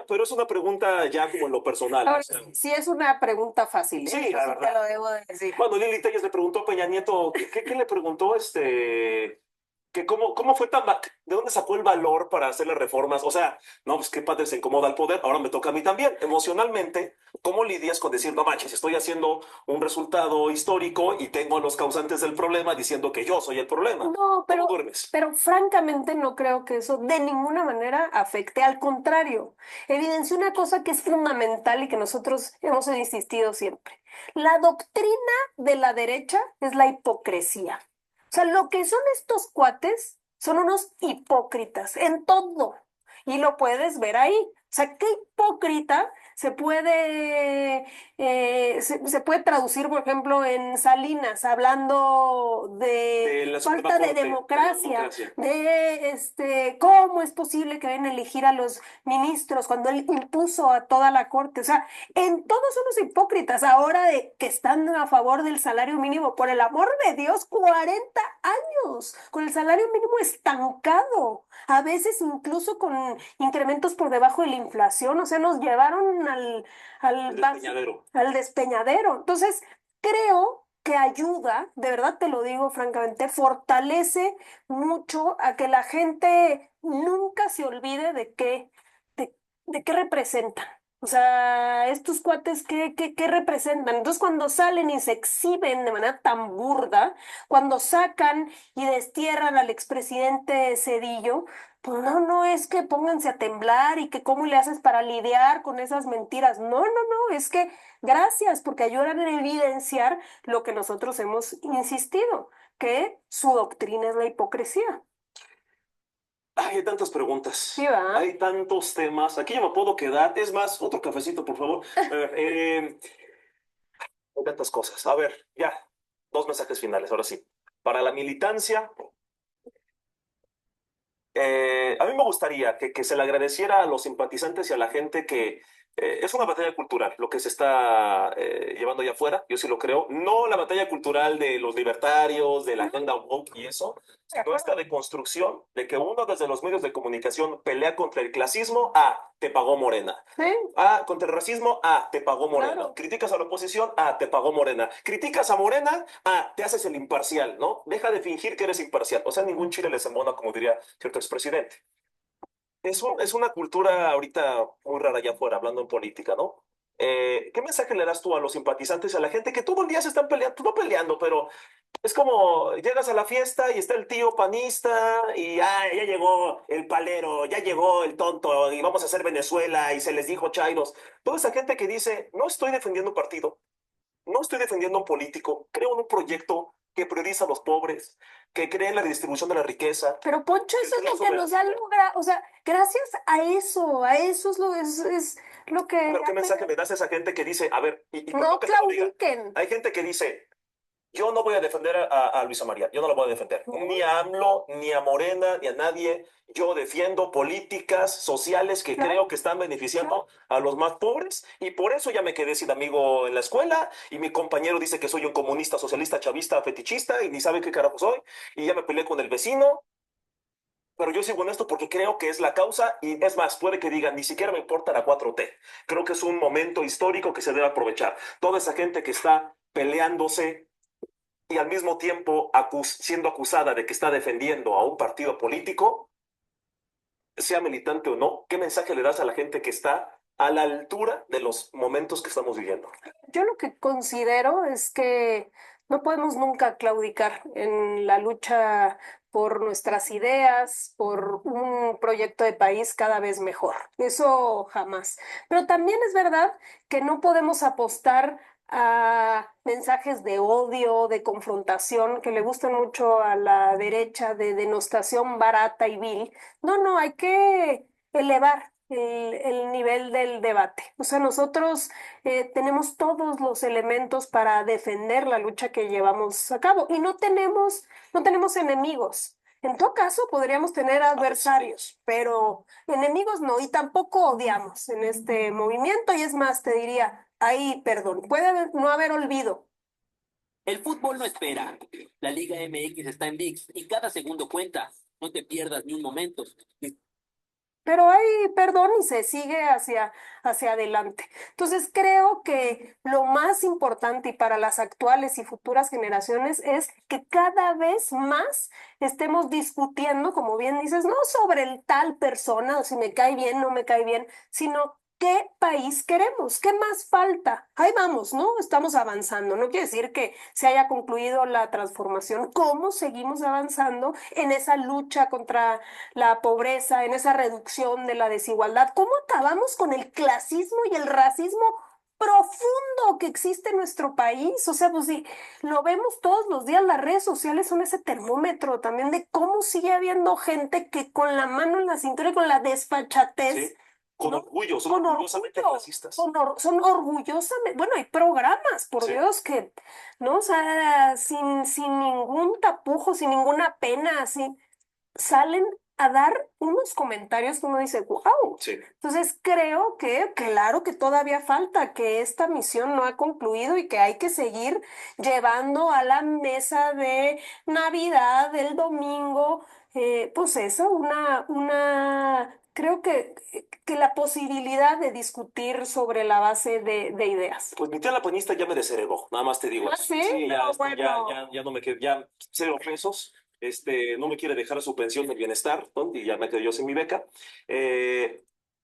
Pero es una pregunta ya como en lo personal. Ahora, O sea, sí es una pregunta fácil, ¿eh? sí, la Eso te verdad. lo debo de decir. Cuando Lili Telles le preguntó a Peña Nieto, ¿qué le preguntó que cómo fue ¿de dónde sacó el valor para hacer las reformas? O sea, no, pues qué padre se incomoda al poder, ahora me toca a mí también. Emocionalmente, ¿cómo lidias con decir, no manches, estoy haciendo un resultado histórico y tengo a los causantes del problema diciendo que yo soy el problema? No, ¿Cómo pero, duermes? pero francamente no creo que eso de ninguna manera afecte. Al contrario, evidencia una cosa que es fundamental y que nosotros hemos insistido siempre. La doctrina de la derecha es la hipocresía. O sea, lo que son estos cuates son unos hipócritas en todo. Y lo puedes ver ahí. O sea, qué hipócrita se puede traducir, por ejemplo, en Salinas, hablando De de la Suprema falta de Corte, de la democracia, democracia. de cómo es posible que vayan a elegir a los ministros cuando él impuso a toda la corte. O sea, en todos son los hipócritas ahora de que están a favor del salario mínimo. Por el amor de Dios, 40 años con el salario mínimo estancado, a veces incluso con incrementos por debajo de la inflación. O sea, nos llevaron El despeñadero. al despeñadero. Entonces, creo que ayuda, de verdad te lo digo francamente, fortalece mucho a que la gente nunca se olvide de, de qué representan. O sea, estos cuates, ¿qué representan? Entonces, cuando salen y se exhiben de manera tan burda, cuando sacan y destierran al expresidente Cedillo, pues no es que pónganse a temblar y que cómo le haces para lidiar con esas mentiras. No, es que gracias porque ayudan a evidenciar lo que nosotros hemos insistido, que su doctrina es la hipocresía. Ay, hay tantas preguntas. ¿Sí, va? Hay tantos temas. Aquí yo me puedo quedar. Es más, otro cafecito, por favor. A ver, hay tantas cosas. A ver, ya. Dos mensajes finales, ahora sí. Para la militancia, a mí me gustaría que se le agradeciera a los simpatizantes y a la gente que es una batalla cultural lo que se está llevando allá afuera, yo sí lo creo. No la batalla cultural de los libertarios, de la agenda woke y eso, sino esta deconstrucción de que uno desde los medios de comunicación pelea contra el clasismo, te pagó Morena. Sí, Contra el racismo, te pagó Morena. claro. Criticas a la oposición, te pagó Morena. Criticas a Morena, te haces el imparcial, ¿no? Deja de fingir que eres imparcial. O sea, ningún chile les embona, como diría cierto expresidente. Es una cultura ahorita muy rara allá afuera, hablando en política, ¿no? ¿Qué mensaje le das tú a los simpatizantes y a la gente que todo el día se están peleando, no peleando, pero es como llegas a la fiesta y está el tío panista y ya llegó el palero, ya llegó el tonto y vamos a hacer Venezuela y se les dijo chairos? Toda esa gente que dice, no estoy defendiendo un partido, no estoy defendiendo a un político, creo en un proyecto que prioriza a los pobres, que cree en la redistribución de la riqueza. Pero Poncho, eso es lo que nos ha logrado, o sea, gracias a eso es lo que... Pero ¿qué mensaje le das a esa gente que dice, a ver, y No perdón que te lo diga, claudiquen. hay gente que dice, yo no voy a defender a Luisa María, yo no la voy a defender, ni a AMLO, ni a Morena, ni a nadie. Yo defiendo políticas sociales que Claro. creo que están beneficiando a los más pobres y por eso ya me quedé sin amigo en la escuela y mi compañero dice que soy un comunista, socialista, chavista, fetichista y ni sabe qué carajo soy y ya me peleé con el vecino. Pero yo sigo en esto porque creo que es la causa y es más, puede que digan, ni siquiera me importa la 4T. Creo que es un momento histórico que se debe aprovechar. Toda esa gente que está peleándose y al mismo tiempo siendo acusada de que está defendiendo a un partido político, sea militante o no, ¿qué mensaje le das a la gente que está a la altura de los momentos que estamos viviendo? Yo lo que considero es que no podemos nunca claudicar en la lucha por nuestras ideas, por un proyecto de país cada vez mejor. Eso jamás. Pero también es verdad que no podemos apostar a mensajes de odio, de confrontación, que le gustan mucho a la derecha, de denostación barata y vil. No, hay que elevar el nivel del debate. O sea, nosotros tenemos todos los elementos para defender la lucha que llevamos a cabo y no tenemos enemigos. En todo caso, podríamos tener adversarios, pero enemigos no, y tampoco odiamos en este movimiento, y es más, te diría, ahí, perdón, no haber olvido. El fútbol no espera. La Liga MX está en ViX y cada segundo cuenta. No te pierdas ni un momento. pero hay perdón y se sigue hacia adelante. Entonces creo que lo más importante y para las actuales y futuras generaciones es que cada vez más estemos discutiendo, como bien dices, no sobre el tal persona o si me cae bien, no me cae bien, sino ¿qué país queremos? ¿Qué más falta? Ahí vamos, ¿no? Estamos avanzando. No quiere decir que se haya concluido la transformación. ¿Cómo seguimos avanzando en esa lucha contra la pobreza, en esa reducción de la desigualdad? ¿Cómo acabamos con el clasismo y el racismo profundo que existe en nuestro país? O sea, pues sí, lo vemos todos los días, las redes sociales son ese termómetro también de cómo sigue habiendo gente que con la mano en la cintura y con la desfachatez, Sí, con ¿no? orgullo, son Con orgullosamente orgullo, clasistas. son orgullosamente, bueno, hay programas, por Sí. Dios, que, ¿no? O sea, sin ningún tapujo, sin ninguna pena, así, salen a dar unos comentarios que uno dice, wow. Sí. Entonces creo que, claro que todavía falta, que esta misión no ha concluido y que hay que seguir llevando a la mesa de Navidad, del domingo, pues eso, creo que la posibilidad de discutir sobre la base de ideas. Pues mi tía la panista ya me desheredó, nada más te digo ¿Ah, eso. sí? Sí, ya, No, bueno. ya no me quedé, ya 0 pesos. No me quiere dejar su pensión del bienestar, ¿no? Y ya me quedé yo sin mi beca.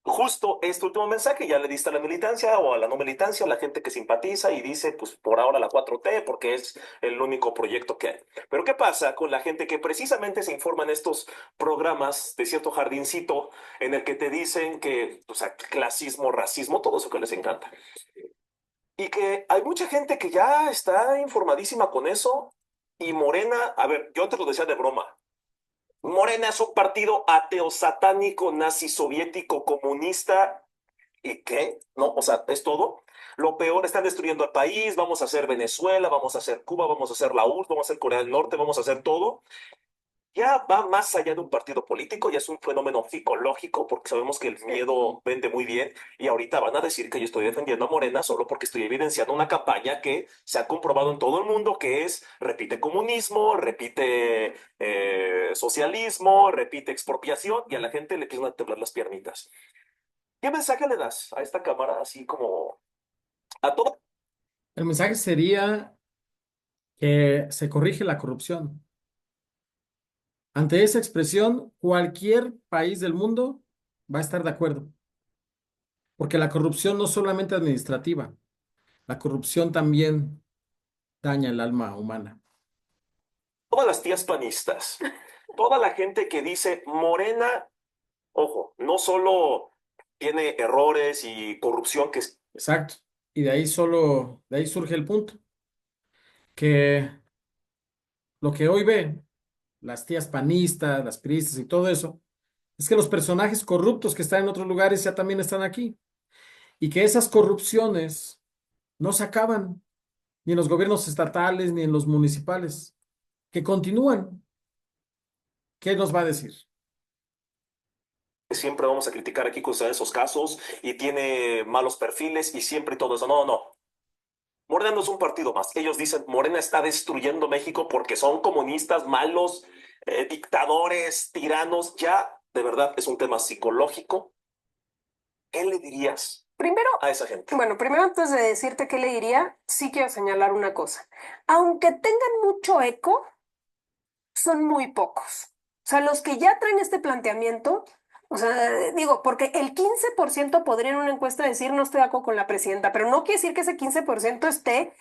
Justo este último mensaje ya le diste a la militancia o a la no militancia, a la gente que simpatiza y dice, pues por ahora la 4T porque es el único proyecto que hay. Pero ¿qué pasa con la gente que precisamente se informa en estos programas de cierto jardincito en el que te dicen que, o sea, clasismo, racismo, todo eso que les encanta? Y que hay mucha gente que ya está informadísima con eso. Y Morena, a ver, yo te lo decía de broma. Morena es un partido ateo, satánico, nazi, soviético, comunista. ¿Y qué? No, o sea, es todo. Lo peor, están destruyendo el país. Vamos a hacer Venezuela, vamos a hacer Cuba, vamos a hacer la URSS, vamos a hacer Corea del Norte, vamos a hacer todo. Ya va más allá de un partido político, ya es un fenómeno psicológico, porque sabemos que el miedo vende muy bien, y ahorita van a decir que yo estoy defendiendo a Morena solo porque estoy evidenciando una campaña que se ha comprobado en todo el mundo, que es, repite comunismo, repite socialismo, repite expropiación, y a la gente le empiezan a temblar las piernitas. ¿Qué mensaje le das a esta cámara, así como a todo? El mensaje sería que se corrige la corrupción. Ante esa expresión, cualquier país del mundo va a estar de acuerdo, porque la corrupción no es solamente administrativa, la corrupción también daña el alma humana. Todas las tías panistas, toda la gente que dice Morena, ojo, no solo tiene errores y corrupción que es... Exacto. Y de ahí surge el punto, que lo que hoy ve las tías panistas, las priistas y todo eso, es que los personajes corruptos que están en otros lugares ya también están aquí. Y que esas corrupciones no se acaban ni en los gobiernos estatales ni en los municipales, que continúan. ¿Qué nos va a decir? Siempre vamos a criticar aquí con esos casos y tiene malos perfiles y siempre todo eso. No, no. Morena no es un partido más. Ellos dicen Morena está destruyendo México porque son comunistas, malos, dictadores, tiranos. Ya, de verdad, es un tema psicológico. ¿Qué le dirías Primero, a esa gente? bueno, primero antes de decirte qué le diría, sí quiero señalar una cosa. Aunque tengan mucho eco, son muy pocos. O sea, los que ya traen este planteamiento, o sea, digo, porque el 15% podría en una encuesta decir no estoy de acuerdo con la presidenta, pero no quiere decir que ese 15% esté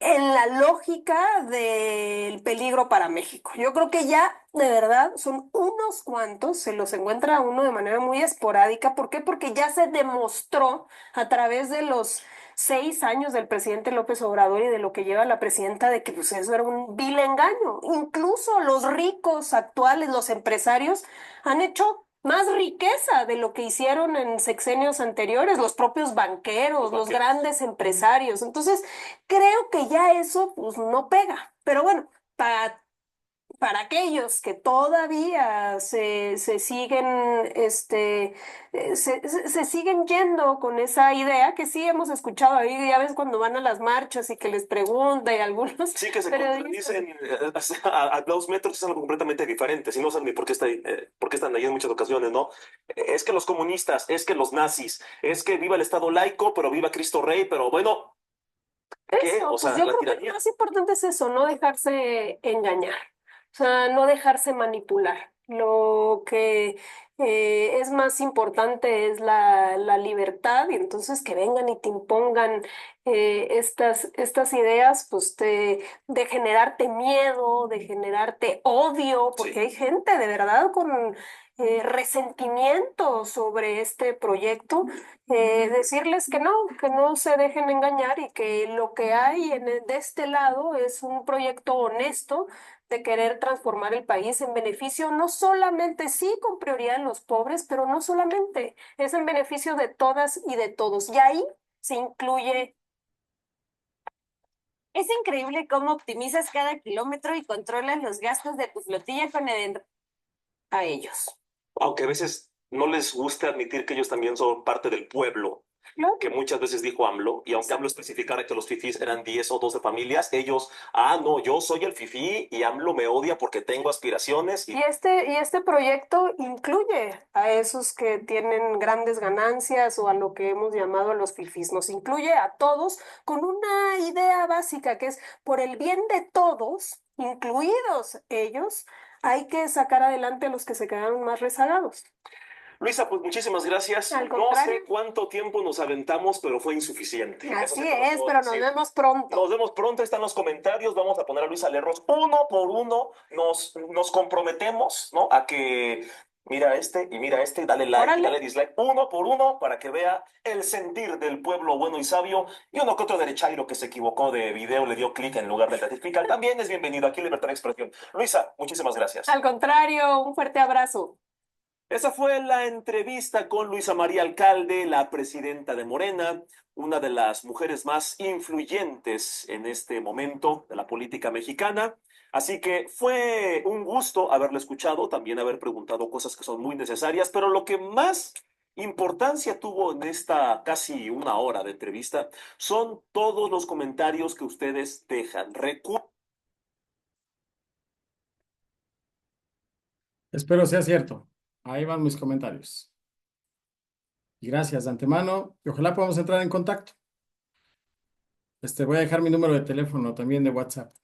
en la lógica del peligro para México. Yo creo que ya, de verdad, son unos cuantos, se los encuentra uno de manera muy esporádica. ¿Por qué? Porque ya se demostró a través de los 6 años del presidente López Obrador y de lo que lleva la presidenta de que pues eso era un vil engaño. Incluso los ricos actuales, los empresarios, han hecho más riqueza de lo que hicieron en sexenios anteriores, los propios banqueros, los grandes empresarios. Entonces, creo que ya eso pues no pega. Pero bueno, para para aquellos que todavía se siguen, se siguen yendo con esa idea que sí hemos escuchado ahí, ya ves cuando van a las marchas y que les pregunta y algunos Sí, que se periodistas. contradicen a 2 metros es algo completamente diferente. Si no saben ni por qué están ahí en muchas ocasiones, ¿no? Es que los comunistas, es que los nazis, es que viva el Estado laico, pero viva Cristo Rey, pero bueno, ¿qué? Eso, O pues sea, yo la creo que lo tiranía. más importante es eso, no dejarse engañar, o sea, no dejarse manipular. Lo que es más importante es la libertad y entonces que vengan y te impongan estas ideas, pues de generarte miedo, de generarte odio, porque Sí. hay gente de verdad con resentimiento sobre este proyecto, decirles que no se dejen engañar y que lo que hay de este lado es un proyecto honesto de querer transformar el país en beneficio, no solamente, sí, con prioridad en los pobres, pero no solamente, es en beneficio de todas y de todos. Y ahí se incluye Es increíble cómo optimizas cada kilómetro y controlas los gastos de tu flotilla con el... a ellos. Aunque a veces no les gusta admitir que ellos también son parte del pueblo, Claro. que muchas veces dijo AMLO, y aunque AMLO especificara que los fifís eran 10 o 12 familias, ellos, no, yo soy el fifí y AMLO me odia porque tengo aspiraciones y Y este proyecto incluye a esos que tienen grandes ganancias o a lo que hemos llamado a los fifís. Nos incluye a todos con una idea básica que es por el bien de todos, incluidos ellos, hay que sacar adelante a los que se quedaron más rezagados. Luisa, pues muchísimas gracias. Al No contrario. sé cuánto tiempo nos aventamos, pero fue insuficiente. Eso Así sí te lo es, puedo pero nos decir. vemos pronto. Nos vemos pronto, están los comentarios. Vamos a poner a Luisa Lerros uno por uno. Nos comprometemos, ¿no? A que mira este y mira este, dale like y Órale. dale dislike uno por uno para que vea el sentir del pueblo bueno y sabio. Y uno que otro derechairo que se equivocó de video, le dio clic en lugar de testificar. También es bienvenido. Aquí Libertad de Expresión. Luisa, muchísimas gracias. Al contrario, un fuerte abrazo. Esa fue la entrevista con Luisa María Alcalde, la presidenta de Morena, una de las mujeres más influyentes en este momento de la política mexicana. Así que fue un gusto haberla escuchado, también haber preguntado cosas que son muy necesarias, pero lo que más importancia tuvo en esta casi una hora de entrevista son todos los comentarios que ustedes dejan. Espero sea cierto. Ahí van mis comentarios. Y gracias de antemano. Y ojalá podamos entrar en contacto. Voy a dejar mi número de teléfono también de WhatsApp.